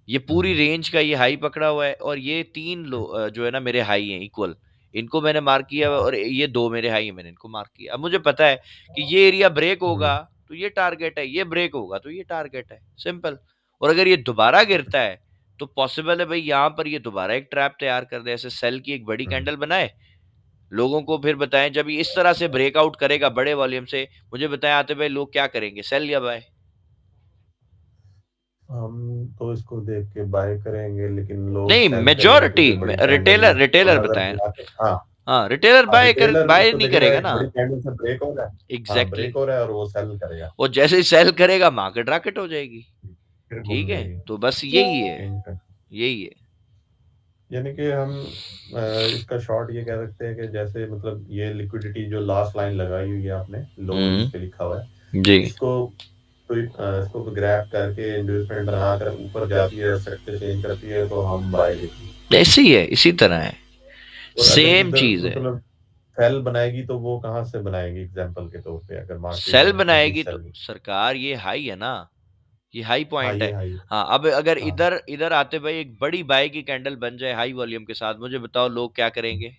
ये पूरी हम्म। रेंज का ये हाई पकड़ा हुआ है, और ये तीन लो जो है ना मेरे हाई हैं इक्वल, इनको मैंने मार्क किया हुआ है, और ये दो मेरे हाई है, मैंने इनको मार्क किया। अब मुझे पता है कि ये एरिया ब्रेक होगा हम्म। तो ये टारगेट है, ये ब्रेक होगा तो ये टारगेट है, सिंपल। और अगर ये दोबारा गिरता है तो पॉसिबल है भाई यहाँ पर ये दोबारा एक ट्रैप तैयार कर दे, ऐसे सेल की एक बड़ी हम्म। कैंडल बनाए, लोगों को फिर बताएं जब ये इस तरह से ब्रेकआउट करेगा बड़े वॉल्यूम से, मुझे बताएं आते भाई लोग क्या करेंगे, सेल या बाय? हम तो इसको देख के बाय करेंगे, लेकिन लोग नहीं, सेल करेंगे तो मेजोरिटी फिर बड़ी कैंडल रिटेलर को रिटेलर नजर बताएं। मिला के। हाँ। हाँ, रिटेलर हाँ, रिटेलर बाय इसको नहीं देखेगा करेगा एक ना। बड़ी कैंडल से ब्रेक हो रहा है। हाँ, एग्जैक्टली ब्रेक हो रहा है और वो सेल करेगा। exactly। और जैसे ही सेल करेगा मार्केट रॉकेट हो जाएगी। फिर ठीक घूम है, जाएगी। तो बस यही है, चेंज कर। यही है। यानी कि हम इसका शॉर्ट ये कह सकते हैं कि जैसे मतलब ये लिक्विडिटी जो लास्ट लाइन लगाई हुई है आपने, लो जिस पे हम्म। लिखा हुआ है, जी। इसको इसको ग्रैब करके इंड्यूसमेंट बनाकर ऊपर जाती है, स्ट्रक्चर चेंज करती है, तो हम बाय देखेंगे। ऐसे ही है, इसी तरह है, और अगर सेम इधर चीज है। मतलब सेल बनाएगी तो वो कहाँ से बनाएगी, एग्जांपल के तौर पे अगर मार्केट सेल में अभी बनाएगी तो सेल। सरकार ये हाई है ना, ये हाई हाँ, पॉइंट ये है। हाई। हाँ, अब अगर हाँ, इधर इधर आते भाई एक बड़ी बाय की कैंडल बन जाए हाई वॉल्यूम के साथ, मुझे बताओ लोग क्या करेंगे?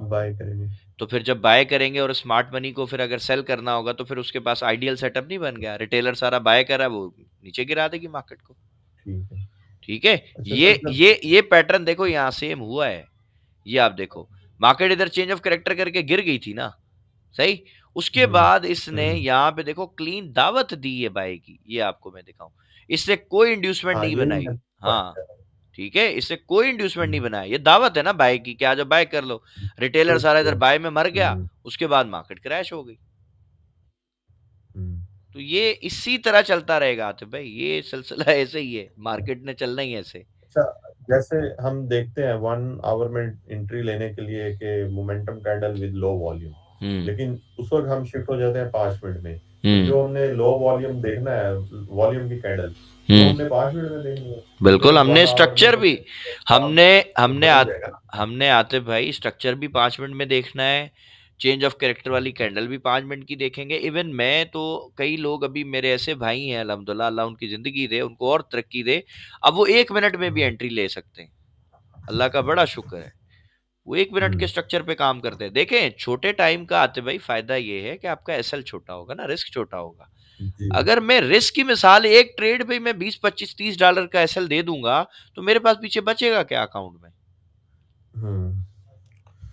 बाय करेंगे। तो फिर जब बाय करेंगे और स्मार्ट मनी को फिर अगर सेल करना होगा, तो फिर उसके पास आइडियल सेटअप नहीं बन गया, रिटेलर सारा बाय कर रहा है, वो नीचे गिरा देगी मार्केट को। ठीक है। ठीक है। अच्छा ये सर, जब ये पैटर्न देखो यहाँ सेम हुआ है। ये आप देखो, मार्केट इधर चेंज ऑफ कैरेक्टर करके गिर गई थी ना, सही। उसके हम्म। बाद इसने हम्म। यहाँ पे देखो क्लीन दावत दी है बाय की, ये आपको मैं दिखाऊं, इससे कोई इंड्यूसमेंट हाँ, नहीं यही बनाई। मैं हाँ, पॉइंट है। ठीक है, इससे कोई इंड्यूसमेंट नहीं हम्म। बनाया, ये दावत है ना बाय की, क्या जो बाय कर लो। रिटेलर ट्रू, सारा इधर ट्रू। बाय में मर गया, हम्म। उसके बाद मार्केट क्रैश हो गई। हम्म। तो ये इसी तरह चलता रहेगा आतिफ भाई, ये सिलसिला ऐसे ही है, मार्केट ने चलना ही ऐसे। अच्छा, जैसे हम देखते हैं 1 आवर में एंट्री लेने के लिए कि momentum candle with low volume, hmm. लेकिन उस वक्त हम शिफ्ट हो जाते हैं 5 मिनट में। तो हम्म। जो हमने लो वॉल्यूम देखना है, वॉल्यूम की कैंडल, वो हमने हम्म। 5 मिनट में देखनी है, क्योंकि बिल्कुल, हमने 1 आवर में स्ट्रक्चर तो भी, फिर काम हमने तो हमने बदल जाएगा ना। हमने आते भाई स्ट्रक्चर भी 5 मिनट में देखना है, चेंज ऑफ कैरेक्टर वाली कैंडल भी 5 मिनट की देखेंगे। इवन मैं तो, कई लोग अभी मेरे ऐसे भाई हैं अल्हम्दुलिल्लाह, अल्लाह उनकी जिंदगी दे, उनको और तरक्की दे, अब वो 1 मिनट में भी हम्म। एंट्री ले सकते हैं, अल्लाह का बड़ा शुक्र है। वो 1 मिनट के हम्म। स्ट्रक्चर पे काम करते हैं। देखें, छोटे टाइम का आते भाई फायदा ये है कि आपका एसएल छोटा होगा ना, रिस्क छोटा होगा। जी। अगर मैं रिस्क की मिसाल, एक ट्रेड पे मैं 20 25 30 डॉलर का एसएल दे दूंगा, तो मेरे पास पीछे बचेगा क्या अकाउंट में? हम्म।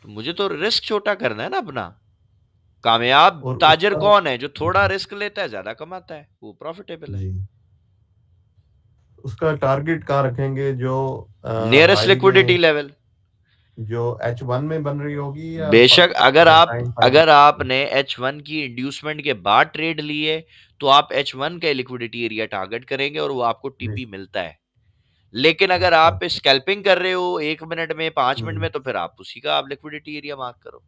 तो मुझे तो रिस्क छोटा करना है ना अपना। कामयाब और ताजर उसका कौन है? जो थोड़ा रिस्क लेता है ज्यादा कमाता है, वो प्रॉफिटेबल है। जी, उसका टारगेट कहाँ रखेंगे, जो नियरेस्ट हाई लिक्विडिटी में लेवल। जो H1 में बन रही होगी या बेशक टाइम फाइनल? अगर आपने H1 की इंड्यूसमेंट के बाद ट्रेड ली है, तो आप H1 का लिक्विडिटी एरिया टारगेट करेंगे और वो आपको जी। टीपी मिलता है। लेकिन अगर अच्छा। आप स्कैल्पिंग कर रहे हो 1 मिनट में, 5 मिनट हम्म। में, तो फिर आप उसी का आप लिक्विडिटी एरिया मार्क करो।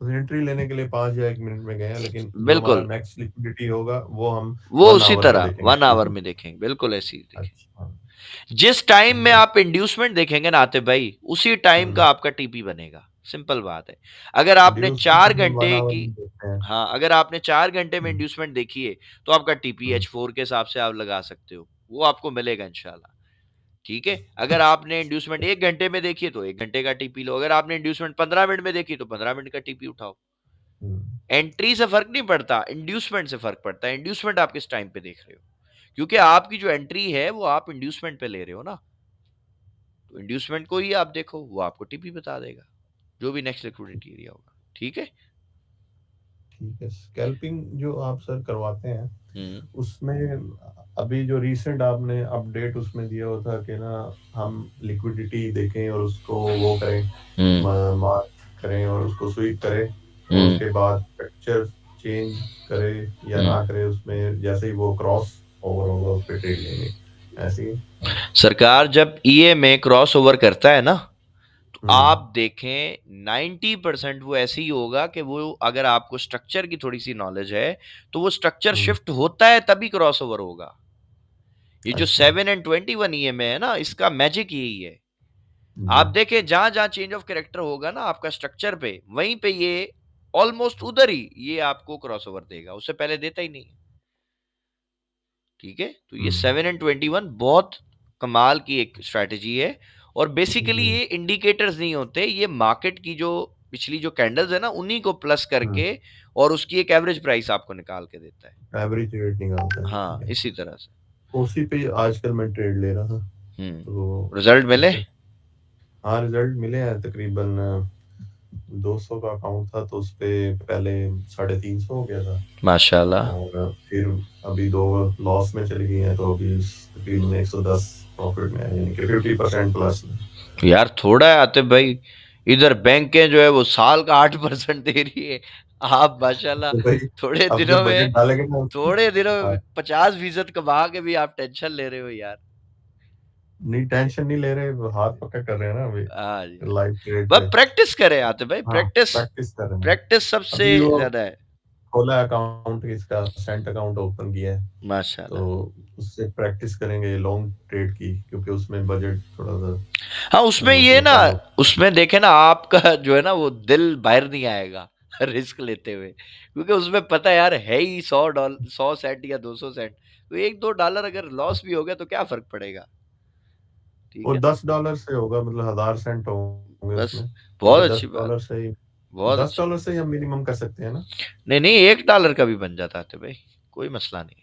तो एंट्री लेने के लिए 5 या 1 मिनट में गए हैं, लेकिन जो हमारा बिल्कुल, नेक्स्ट लिक्विडिटी होगा वो हम वो 1 उसी आवर में तरह देखेंगे 1 आवर टीपी। में देखेंगे, बिल्कुल ऐसे ही देखेंगे। अच्छा। जिस टाइम ठीक में है। आप इंड्यूसमेंट देखेंगे ना आतिफ भाई, उसी टाइम हम्म। का आपका टीपी बनेगा। सिंपल बात है। अगर आपने इंड्यूसमेंट 4 हम 1 घंटे आवर की में देखते हैं। हाँ, अगर आपने 4 घंटे में हम्म। इंड्यूसमेंट देखी है, तो आपका टीपी हम्म। H4 के हिसाब से आप लगा सकते हो। वो आपको मिलेगा इंशाल्लाह। ठीक है? अगर आपने इंड्यूसमेंट 1 घंटे में देखी है, तो 1 घंटे का टीपी लो। अगर आपने इंड्यूसमेंट 15 मिनट में देखी, तो 15 मिनट का टीपी उठाओ। हम्म। एंट्री से फर्क नहीं पड़ता, इंड्यूसमेंट से फर्क पड़ता है। इंड्यूसमेंट आप किस टाइम पे देख रहे हो? क्योंकि आपकी जो एंट्री है, वो आप इंड्यूसमेंट पे ले रहे हो ना। तो इंड्यूसमेंट को ही आप देखो, वो आपको टीपी बता देगा, जो भी नेक्स्ट लिक्विडिटी एरिया होगा। ठीक है? ठीक है। स्कैल्पिंग जो आप सर करवाते हैं, हम्म। उसमें अभी जो रीसेंट आपने अपडेट उसमें दिया हुआ था कि ना हम लिक्विडिटी देखें और उसको वो करें, हम्म। मार्क करें और उसको स्वीप करें, और हम्म। उसके बाद स्ट्रक्चर चेंज करे या हम्म। ना करे, उसमें जैसे ही वो क्रॉस ओवर होगा उस पर ट्रेड लेंगे, ऐसे ही। सरकार जब ईएमए क्रॉस ओवर करता है ना, तो हम्म। आप देखें 90% वो ऐसे ही होगा कि वो, अगर आपको स्ट्रक्चर की थोड़ी सी नॉलेज है, तो वो स्ट्रक्चर हम्म। शिफ्ट होता है तभी क्रॉस ओवर होगा। ये जो अच्छा। 7 and 21 ईएमए है ना, इसका मैजिक यही है। जी। आप देखें जहां जहां चेंज ऑफ कैरेक्टर होगा ना आपका स्ट्रक्चर पे, वहीं पे ये ऑलमोस्ट उधर ही ये आपको क्रॉस ओवर देगा, उससे पहले देता ही नहीं है। ठीक है? तो ये हम्म। 7 and 21 बहुत कमाल की एक स्ट्रैटेजी है। और बेसिकली जी। ये इंडिकेटर्स नहीं होते, ये मार्केट की जो पिछली जो कैंडल्स है ना, उन्हीं को प्लस हम्म। करके और उसकी एक एवरेज प्राइस आपको निकाल के देता है। एवरेज रेट निकालता है, ठीक हाँ, है। इसी तरह से। उसी पे आजकल मैं ट्रेड ले रहा था, तो रिजल्ट मिले। उससे हाँ रिजल्ट मिले हैं। तकरीबन 200 का अकाउंट था, तो उस पे पहले 350 हो गया था, माशाल्लाह। और फिर अभी 2 लॉस में चली गई हैं, तो अभी तकरीबन 110 प्रॉफिट में है, यानी कि 50% प्लस में। यार थोड़ा है आतिफ भाई, इधर बैंकें जो है वो साल का 8% दे रही है। आप माशाल्लाह तो भाई थोड़े अब जब दिनों में बजट डालेंगे ना थोड़े दिनों हाँ, में 50% कमा के भी आप टेंशन ले रहे हो यार। नहीं टेंशन नहीं ले रहे, हाथ पक्का कर रहे हैं ना अभी हाँ जी। लाइव ट्रेड बस पे। प्रैक्टिस करें आते भाई, हाँ, प्रैक्टिस। प्रैक्टिस कर रहे हैं। प्रैक्टिस सबसे अभी वो ज्यादा है। खोला अकाउंट, इसका सेंट अकाउंट ओपन किया है, तो माशाल्लाह। उससे प्रैक्टिस करेंगे लॉन्ग ट्रेड की, क्योंकि उसमें बजट थोड़ा सा हाँ, उसमें ये मतलब ना, कम होता उसमें देखे ना आपका जो है ना, वो दिल बाहर नहीं आएगा रिस्क लेते हुए, क्योंकि उसमें पता है यार, है ही $100, 100 सेंट या 200 सेंट। तो $1-2 अगर है। लॉस भी हो गया तो क्या फर्क पड़ेगा? ठीक वो है ना? $10 से होगा, मतलब 1000 सेंट होंगे बस, उसमें, क्योंकि बहुत दस अच्छी बात, डॉलर से ही बहुत दस अच्छी डॉलर बात। से ही हम मिनिमम कर सकते हैं ना। नहीं नहीं, $1 का भी बन जाता है भाई, कोई मसला नहीं।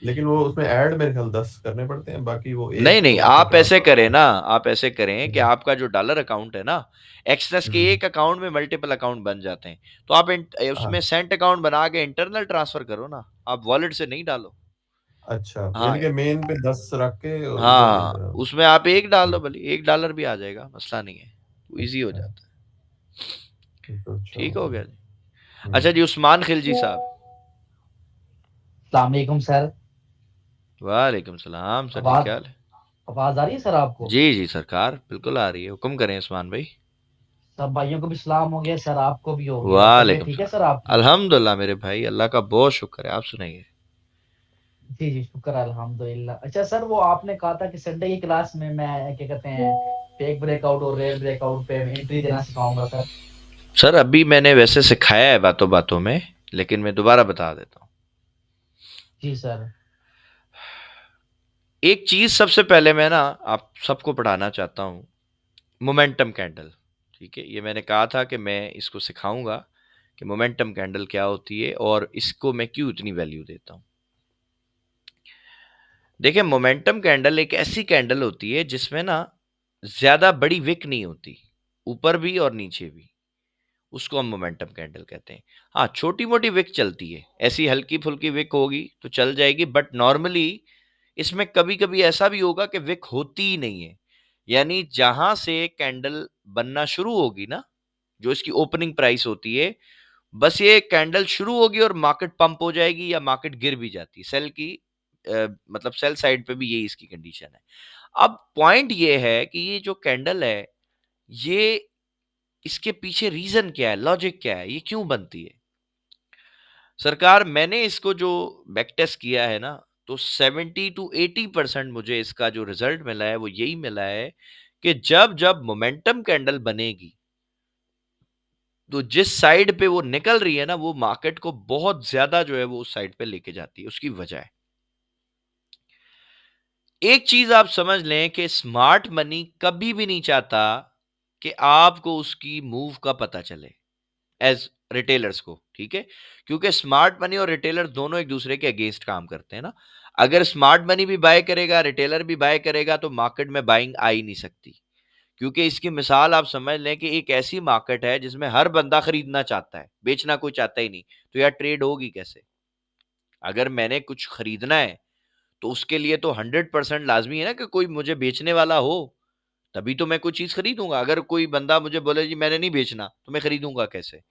लेकिन वो उसमें ऐड मेरे ख्याल 10 करने पड़ते हैं, बाकी वो नहीं एक नहीं, तो उसमें आप ऐसे ट्रांसफर करें होता ना, आप ऐसे करें कि है। आपका जो डॉलर अकाउंट है ना, एक्सनेस के हम्म। एक अकाउंट में मल्टीपल अकाउंट बन जाते हैं। तो आप उसमें हाँ। सेंट अकाउंट बना के इंटरनल ट्रांसफर करो ना, आप वॉलेट से नहीं डालो। अच्छा, हाँ यानी कि मेन पे 10 रख के और उधर हाँ, उसमें आप एक डाल दो, हम्म, भले $1 भी आ जाएगा, मसला नहीं है। वो इजी हो अच्छा, जाता है। ये तो अच्छा ठीक हो होगा। गया जी। अच्छा हम्म। जी, उस्मान खिलजी साहब। सलामकुम सर। वालेकुम सलाम सर जी, आवाज क्या हाल है? आवाज आ रही है सर आपको? जी जी सरकार, बिल्कुल आ रही है, हुक्म करें उस्मान भाई। सब भाइयों को भी सलाम हो गया सर, आपको भी हो गया। तबीयत वालेकुम ठीक है सलाम। सर आपकी? अल्हम्दुलिल्लाह मेरे भाई, अल्लाह का बहुत शुक्र है, आप सुनाइए। जी जी, शुक्र है, अल्हम्दुलिल्लाह। अच्छा सर, वो आपने कहा था कि संडे की क्लास में मैं क्या कहते हैं, फेक ब्रेकआउट और रेयर ब्रेकआउट पे एंट्री देना सिखाऊंगा सर। सर अभी मैंने वैसे सिखाया है बातों बातों में, लेकिन मैं दोबारा बता देता हूँ। जी सर। एक चीज सबसे पहले मैं ना आप सबको पढ़ाना चाहता हूँ, मोमेंटम कैंडल। ठीक है? ये मैंने कहा था कि मैं इसको सिखाऊंगा कि मोमेंटम कैंडल क्या होती है और इसको मैं क्यों इतनी वैल्यू देता हूँ। देखिए, मोमेंटम कैंडल एक ऐसी कैंडल होती है जिसमें ना ज्यादा बड़ी विक नहीं होती, ऊपर भी और नीचे भी। उसको हम मोमेंटम कैंडल कहते हैं। हाँ, छोटी मोटी विक चलती है, ऐसी हल्की फुल्की विक होगी तो चल जाएगी, बट नॉर्मली इसमें कभी कभी ऐसा भी होगा कि विक होती ही नहीं है। यानी जहां से कैंडल बनना शुरू होगी ना, जो इसकी ओपनिंग प्राइस होती है, बस ये कैंडल शुरू होगी और मार्केट पंप हो जाएगी या मार्केट गिर भी जाती है। सेल की मतलब सेल साइड पे भी यही इसकी कंडीशन है। अब पॉइंट ये है कि ये जो कैंडल है, ये इसके पीछे रीजन क्या है, लॉजिक क्या है, ये क्यों बनती है? सरकार, मैंने इसको जो बैक टेस्ट किया है ना, तो 70 to 80% मुझे इसका जो रिजल्ट मिला है वो यही मिला है कि जब जब मोमेंटम कैंडल बनेगी, तो जिस साइड पे वो निकल रही है ना, वो मार्केट को बहुत ज्यादा जो है वो उस साइड पे लेके जाती है। उसकी वजह है, एक चीज आप समझ लें कि स्मार्ट मनी कभी भी नहीं चाहता कि आपको उसकी मूव का पता चले एज रिटेलर्स को, ठीक है? क्योंकि स्मार्ट मनी और रिटेलर दोनों एक दूसरे के अगेंस्ट काम करते हैं ना। अगर स्मार्ट मनी भी बाय करेगा, रिटेलर भी बाय करेगा, तो मार्केट में बाइंग आ ही नहीं सकती। क्योंकि इसकी मिसाल आप समझ लें कि एक ऐसी मार्केट है जिसमें हर बंदा खरीदना चाहता है, बेचना कोई चाहता ही नहीं, तो यार ट्रेड होगी कैसे? अगर मैंने कुछ खरीदना है, तो उसके लिए तो 100% लाजमी है ना कि कोई मुझे बेचने वाला हो, तभी तो मैं कोई चीज खरीदूंगा। अगर कोई बंदा मुझे बोले जी मैंने नहीं बेचना, तो मैं खरीदूंगा कैसे?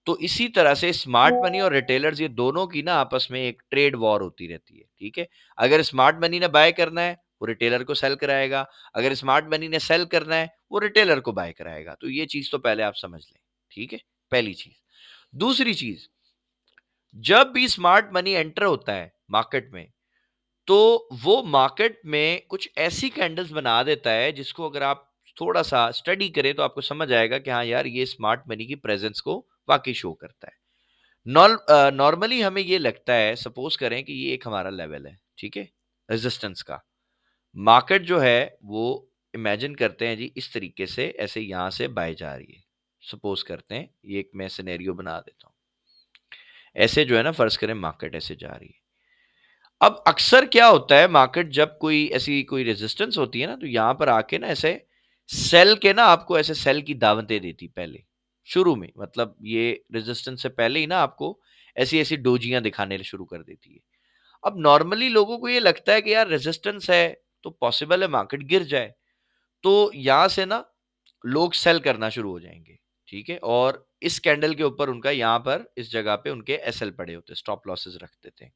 तो इसी तरह से स्मार्ट मनी और रिटेलर्स, ये दोनों की ना आपस में एक ट्रेड वॉर होती रहती है, ठीक है? अगर स्मार्ट मनी ने बाय करना है, वो रिटेलर को सेल कराएगा। अगर स्मार्ट मनी ने सेल करना है, वो रिटेलर को बाय कराएगा। तो ये चीज तो पहले आप समझ लें, ठीक है? पहली चीज। दूसरी चीज, जब भी स्मार्ट मनी एंटर होता है मार्केट में, तो वो मार्केट में कुछ ऐसी कैंडल्स बना देता है जिसको अगर आप थोड़ा सा स्टडी करें तो आपको समझ आएगा कि हाँ यार, ये स्मार्ट मनी की प्रेजेंस को वाकई शो करता है। नॉर्मली हमें ये लगता है, सपोज करें कि ये एक हमारा लेवल है, ठीक है, रेजिस्टेंस का। मार्केट जो है वो, इमेजिन करते हैं जी इस तरीके से, ऐसे यहां से बाय जा रही है। सपोज करते हैं, ये एक मैं सिनेरियो बना देता हूं, ऐसे जो है ना, फर्ज करें मार्केट ऐसे जा रही है। अब अक्सर क्या होता है, मार्केट जब कोई ऐसी कोई रेजिस्टेंस होती है ना, तो यहां पर आके ना ऐसे सेल के ना, आपको ऐसे सेल की दावतें देती पहले शुरू में, मतलब ये रेजिस्टेंस से पहले ही ना आपको ऐसी ऐसी डोजियां दिखाने शुरू कर देती है। अब नॉर्मली लोगों को ये लगता है कि यार रेजिस्टेंस है, तो पॉसिबल है मार्केट गिर जाए, तो यहां से ना लोग सेल करना शुरू हो जाएंगे, ठीक है? और इस कैंडल के ऊपर उनका, यहां पर इस जगह पे उनके एसएल पड़े होते, स्टॉप लॉसेस रख देते हैं।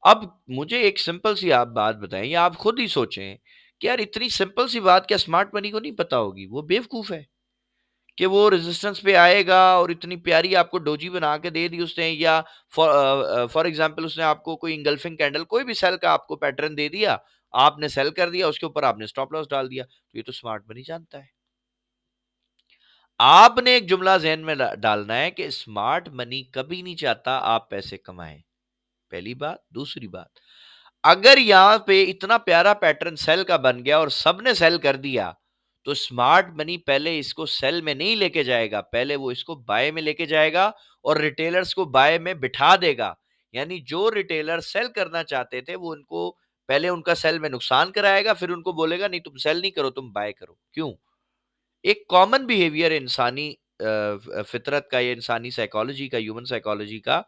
अब मुझे एक सिंपल सी आप बात बताएं, या आप खुद ही सोचें कि यार इतनी सिंपल सी बात क्या स्मार्ट मनी को नहीं पता होगी? वो बेवकूफ है कि वो रेजिस्टेंस पे आएगा और इतनी प्यारी आपको डोजी बना के दे दी उसने, या फॉर एग्जांपल उसने आपको कोई इंगल्फिंग कैंडल, कोई भी सेल का आपको पैटर्न दे दिया, आपने सेल कर दिया, उसके ऊपर आपने स्टॉप लॉस डाल दिया, तो ये तो स्मार्ट मनी जानता है। आपने एक जुमला जहन में डालना है कि स्मार्ट मनी कभी नहीं चाहता आप पैसे कमाएं, पहली बात। दूसरी बात, अगर यहां पे इतना प्यारा पैटर्न सेल का बन गया और सबने सेल कर दिया, तो स्मार्ट मनी पहले इसको सेल में नहीं लेके जाएगा, पहले वो इसको बाय में लेके जाएगा और रिटेलर्स को बाय में बिठा देगा। यानी जो रिटेलर सेल करना चाहते थे, वो उनको पहले उनका सेल में नुकसान कराएगा, फिर उनको बोलेगा नहीं तुम सेल नहीं करो, तुम बाय करो। क्यों? एक कॉमन बिहेवियर इंसानी फितरत का, या इंसानी साइकोलॉजी का, ह्यूमन साइकोलॉजी का,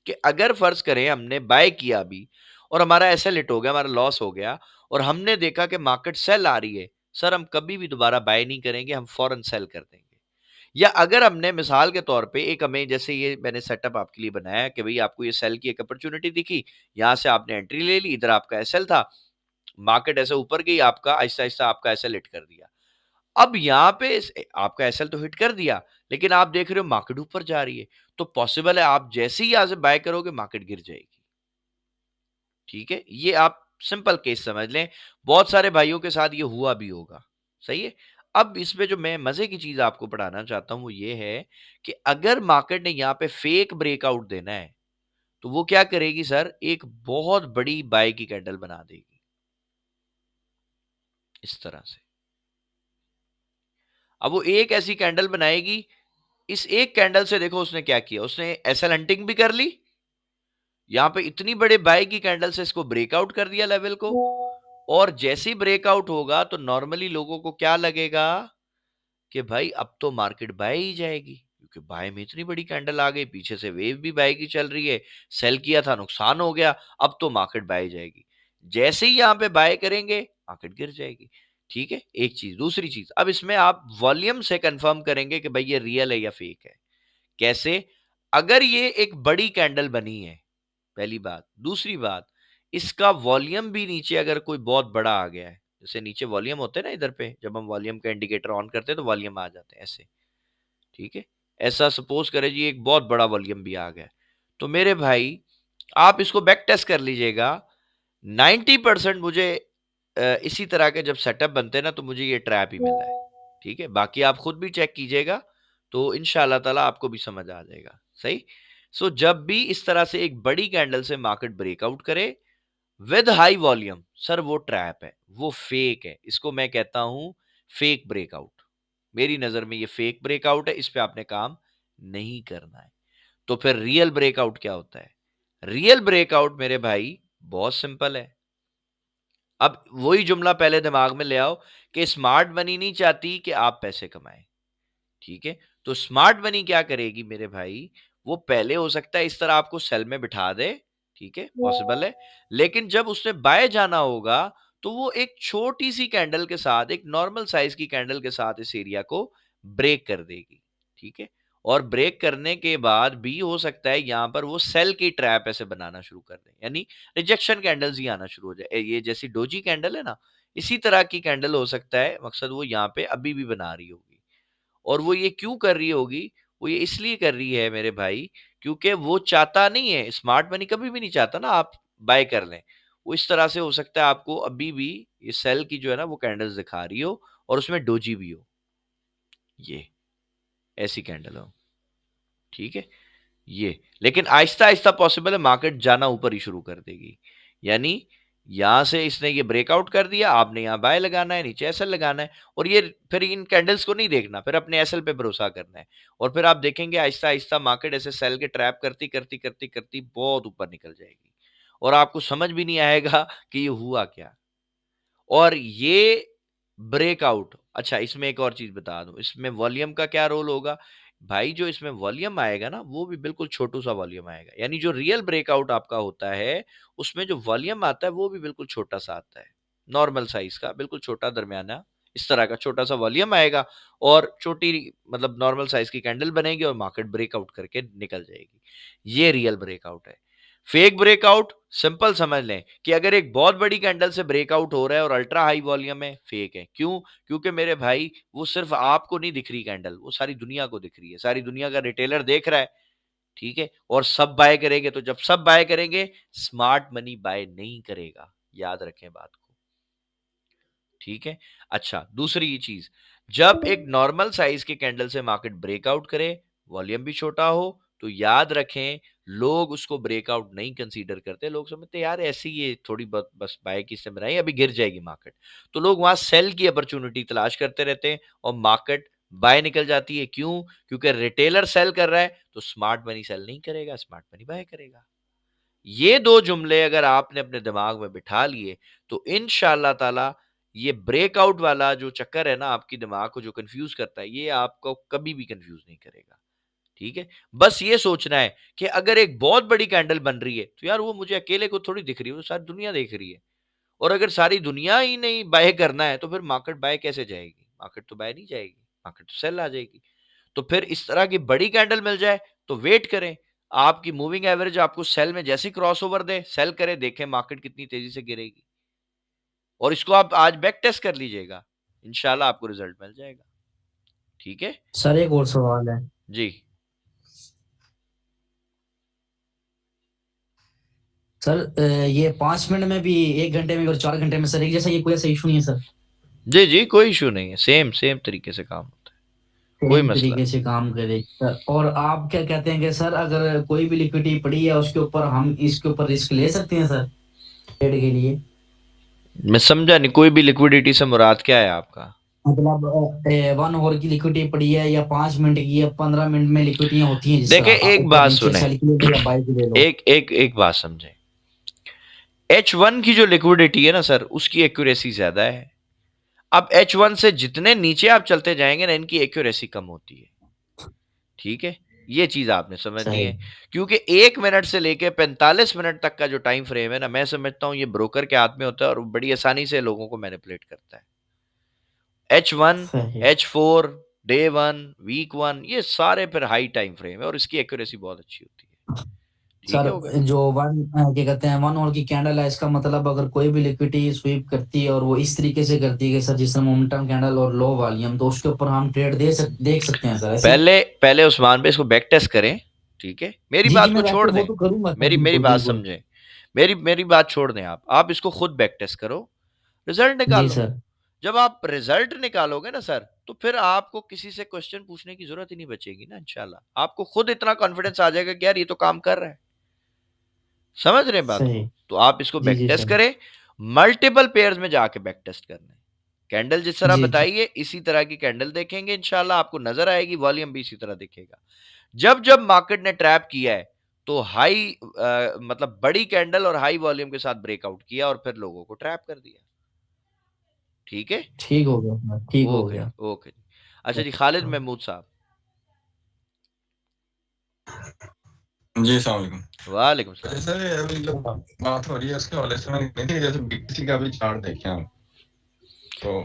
कि अगर फर्ज करें हमने बाय किया अभी और हमारा ऐसा लिट हो गया, हमारा लॉस हो गया, और हमने देखा कि मार्केट सेल आ रही है, सर हम कभी भी दोबारा बाय नहीं करेंगे, हम फौरन सेल कर देंगे। या अगर हमने मिसाल के तौर पे एक, हमें जैसे ये मैंने सेटअप आपके लिए बनाया कि भाई आपको ये सेल की एक अपॉर्चुनिटी दिखी, यहां से आपने एंट्री ले ली, इधर आपका एसएल था, मार्केट ऐसे ऊपर गई, आपका आहिस्ता आहिस्ता आपका एसएल हिट कर दिया। अब यहाँ पे आपका एसएल तो हिट कर दिया, लेकिन आप देख रहे हो मार्केट ऊपर जा रही है, तो पॉसिबल है आप जैसे ही यहां से बाय करोगे मार्केट गिर जाएगी, ठीक है? ये आप सिंपल केस समझ लें, बहुत सारे भाइयों के साथ ये हुआ भी होगा, सही है? अब इसमें जो मैं मजे की चीज आपको पढ़ाना चाहता हूं वो ये है कि अगर मार्केट ने यहाँ पे फेक ब्रेकआउट देना है, तो वो क्या करेगी सर, एक बहुत बड़ी बाय की कैंडल बना देगी इस तरह से। अब वो एक ऐसी कैंडल बनाएगी, इस एक कैंडल से देखो उसने क्या किया, उसने एसएल हंटिंग भी कर ली, यहां पे इतनी बड़े बाय की कैंडल से इसको ब्रेकआउट कर दिया लेवल को, और जैसे ही ब्रेकआउट होगा तो नॉर्मली लोगों को क्या लगेगा कि भाई अब तो मार्केट बाय ही जाएगी, क्योंकि बाय में इतनी बड़ी कैंडल आ गई, पीछे से वेव भी बाय की चल रही है, सेल किया था नुकसान हो गया, अब तो मार्केट बाय जाएगी। जैसे ही यहां पे बाय करेंगे मार्केट गिर जाएगी। ठीक है, एक चीज। दूसरी चीज, अब इसमें आप वॉल्यूम से कंफर्म करेंगे कि भाई ये रियल है या फेक है। कैसे? अगर ये एक बड़ी कैंडल बनी है, पहली बात। दूसरी बात, इसका वॉल्यूम भी नीचे अगर कोई बहुत बड़ा आ गया है, जैसे नीचे वॉल्यूम होते हैं ना, इधर पे जब हम वॉल्यूम का इंडिकेटर ऑन करते हैं तो वॉल्यूम आ जाते हैं ऐसे, ठीक है। ऐसा सपोज करें जी एक बहुत बड़ा वॉल्यूम भी आ गया, तो मेरे भाई आप इसको बैक टेस्ट कर लीजिएगा। 90% मुझे इसी तरह के जब सेटअप बनते हैं ना, तो मुझे ये ट्रैप ही मिला है, ठीक है। बाकी आप खुद भी चेक कीजिएगा, तो इंशाल्लाह ताला आपको भी समझ आ जाएगा। सही। सो जब भी इस तरह से एक बड़ी कैंडल से मार्केट ब्रेकआउट करे विद हाई वॉल्यूम, सर वो ट्रैप है, वो फेक है। इसको मैं कहता हूं फेक ब्रेकआउट। मेरी नजर में ये फेक ब्रेकआउट है, इस पे आपने काम नहीं करना है। तो फिर रियल ब्रेकआउट क्या होता है? रियल ब्रेकआउट मेरे भाई बहुत सिंपल है। अब वही जुमला पहले दिमाग में ले आओ कि स्मार्ट मनी नहीं चाहती कि आप पैसे कमाएं, ठीक है। तो स्मार्ट मनी क्या करेगी मेरे भाई? वो पहले हो सकता है इस तरह आपको सेल में बिठा दे, ठीक है, पॉसिबल है। लेकिन जब उसने बाय जाना होगा, तो वो एक छोटी सी कैंडल के साथ, एक नॉर्मल साइज की कैंडल के साथ इस एरिया को ब्रेक कर देगी, ठीक है। और ब्रेक करने के बाद भी हो सकता है यहां पर वो सेल की ट्रैप ऐसे बनाना शुरू कर दे, यानी रिजेक्शन कैंडल्स ही आना शुरू हो जाए। ये जैसी डोजी कैंडल है ना, इसी तरह की कैंडल हो सकता है, मकसद वो यहाँ पे अभी भी बना रही होगी। और वो ये क्यों कर रही होगी? वो ये इसलिए कर रही है मेरे भाई, क्योंकि वो चाहता नहीं है, स्मार्ट मनी कभी भी नहीं चाहता ना आप बाय कर लें। वो इस तरह से हो सकता है आपको अभी भी ये सेल की जो है ना वो कैंडल्स दिखा रही हो, और उसमें डोजी भी हो, ये ऐसी कैंडल हो, ठीक है। ये लेकिन आहिस्ता आहिस्ता पॉसिबल है मार्केट जाना ऊपर ही शुरू कर देगी। यानी यहां से इसने ये ब्रेकआउट कर दिया, आपने यहां बाय लगाना है, नीचे एसएल लगाना है, और ये फिर इन कैंडल्स को नहीं देखना, फिर अपने एसएल पे भरोसा करना है। और फिर आप देखेंगे आहिस्ता आहिस्ता मार्केट ऐसे सेल के ट्रैप करती करती करती करती बहुत ऊपर निकल जाएगी, और आपको समझ भी नहीं आएगा कि ये हुआ क्या। और ये ब्रेकआउट, अच्छा इसमें एक और चीज बता दूं, इसमें वॉल्यूम का क्या रोल होगा? भाई जो इसमें वॉल्यूम आएगा ना, वो भी बिल्कुल छोटू सा वॉल्यूम आएगा। यानी जो रियल ब्रेकआउट आपका होता है, उसमें जो वॉल्यूम आता है वो भी बिल्कुल छोटा सा आता है, नॉर्मल साइज का, बिल्कुल छोटा दरमियाना, इस तरह का छोटा सा वॉल्यूम आएगा। और छोटी मतलब नॉर्मल साइज की कैंडल बनेगी और मार्केट ब्रेकआउट करके निकल जाएगी। ये रियल ब्रेकआउट है। फेक ब्रेकआउट सिंपल समझ लें कि अगर एक बहुत बड़ी कैंडल से ब्रेकआउट हो रहा है और अल्ट्रा हाई वॉल्यूम है, फेक है। क्यों? क्योंकि मेरे भाई वो सिर्फ आपको नहीं दिख रही कैंडल, वो सारी दुनिया को दिख रही है, सारी दुनिया का रिटेलर देख रहा है, ठीक है। और सब बाय करेंगे, तो जब सब बाय करेंगे, स्मार्ट मनी बाय नहीं करेगा, याद रखें बात को, ठीक है। अच्छा दूसरी चीज, जब एक नॉर्मल साइज के कैंडल से मार्केट ब्रेकआउट करे, वॉल्यूम भी छोटा हो, तो याद रखें लोग उसको ब्रेकआउट नहीं कंसीडर करते। लोग समझते यार ऐसी ये थोड़ी बहुत बस बाय की से बनाई, अभी गिर जाएगी मार्केट, तो लोग वहां सेल की अपॉर्चुनिटी तलाश करते रहते हैं, और मार्केट बाय निकल जाती है। क्यों? क्योंकि रिटेलर सेल कर रहा है, तो स्मार्ट मनी सेल नहीं करेगा, स्मार्ट मनी बाय करेगा। ये दो जुमले अगर आपने अपने दिमाग में बिठा लिए, तो इंशाल्लाह ताला ये ब्रेकआउट वाला जो चक्कर है ना, आपकी दिमाग को जो कंफ्यूज करता है, ये आपको कभी भी कंफ्यूज नहीं करेगा, ठीक है। बस ये सोचना है कि अगर एक बहुत बड़ी कैंडल बन रही है, तो यार वो मुझे अकेले को थोड़ी दिख रही है, वो सारी दुनिया देख रही है। और अगर सारी दुनिया ही नहीं बाय करना है, तो फिर मार्केट बाय कैसे जाएगी? मार्केट तो बाय नहीं जाएगी, मार्केट तो सेल आ जाएगी। तो फिर इस तरह की बड़ी कैंडल मिल जाए, तो वेट करें, आपकी मूविंग एवरेज आपको सेल में जैसे क्रॉस ओवर दे, सेल करे, देखें मार्केट कितनी तेजी से गिरेगी। और इसको आप आज बैक टेस्ट कर लीजिएगा, इंशाल्लाह आपको रिजल्ट मिल जाएगा, ठीक है। सर एक और सवाल है। जी सर ये 5 मिनट में भी, 1 घंटे में भी और 4 घंटे में, सर एक जैसा, ये कोई ऐसा इशू नहीं है सर? जी जी, कोई इशू नहीं है, सेम सेम तरीके से काम होता है, कोई सेम मसला तरीके नहीं। से काम करे सर। और आप क्या कहते हैं कि सर अगर कोई भी लिक्विडिटी पड़ी है उसके ऊपर हम इसके ऊपर रिस्क ले सकते हैं सर, ट्रेड के लिए? मैं समझा नहीं, कोई भी लिक्विडिटी से मुराद क्या है आपका? मतलब 1 आवर की लिक्विडिटी पड़ी है, या 5 मिनट की, या 15 मिनट में लिक्विडिटियां होती हैं जिस देखिए तरह, एक ऊपर बात नीचे सुने, सेल के लिए लो या बाय के लिए लो। एक एक एक बात समझे, H1 की जो लिक्विडिटी है ना सर, उसकी एक्यूरेसी ज्यादा है। अब H1 से जितने नीचे आप चलते जाएंगे ना, इनकी एक्यूरेसी कम होती है, ठीक है। ये चीज आपने समझनी सही। है। क्योंकि 1 मिनट से लेके 45 मिनट तक का जो टाइम फ्रेम है ना, मैं समझता हूं ये ब्रोकर के हाथ में होता है, और बड़ी आसानी से लोगों को मैनिपुलेट करता है। H1, सही। H4, डे 1, वीक 1, ये सारे फिर हाई टाइम फ्रेम है और इसकी एक्यूरेसी बहुत अच्छी होती है। ठीक सर है हो गया। जो क्या कहते हैं 1 वोल्ट की कैंडल है, इसका मतलब अगर कोई भी लिक्विडिटी स्वीप करती है और वो इस तरीके से करती है कि सर जिसमें मोमेंटम कैंडल और लो वॉल्यूम, तो उसके ऊपर हम ट्रेड देख सकते हैं सर, ऐसे? पहले पहले उस्मान भाई इसको बैक टेस्ट करें। ठीक है, मेरी जी जी, बात को मैं वैसे छोड़ वो दें। तो करूंगा सर, मेरी मेरी बिल्कुल बात बिल्कुल। समझें। मेरी बात छोड़ दें। आप इसको खुद बैक टेस्ट करो, रिजल्ट जी निकालो। सर। जब आप रिजल्ट निकालोगे ना सर, तो फिर आपको किसी से क्वेश्चन पूछने की जरूरत ही नहीं बचेगी ना इंशाल्लाह। आपको खुद इतना कॉन्फिडेंस आ जाएगा कि यार ये तो काम कर रहा है। समझ रहे हैं बात सही। को? तो आप इसको जी बैक जी टेस्ट सर। करें। मल्टीपल पेयर्स में जाके बैक टेस्ट करना है। कैंडल जिस तरह जी जी। बताइए इसी तरह की कैंडल देखेंगे इंशाल्लाह, आपको नजर आएगी, वॉल्यूम भी इसी तरह दिखेगा। जब जब मार्केट ने ट्रैप किया है, तो हाई मतलब बड़ी कैंडल और हाई वॉल्यूम के साथ ब्रेकआउट किया और फिर लोगों को ट्रैप कर दिया। ठीक है। ठीक हो गया सर, ठीक हो ओके जी, गया। ओके जी। अच्छा जी, खालिद महमूद साहब। जी अस्सलाम वालेकुम। वालेकुम सलाम। जैसे अभी लोग बात हो रही है उसके हवाले से, मैंने देखी जैसे बीटीसी का भी चार्ट देखे हम, तो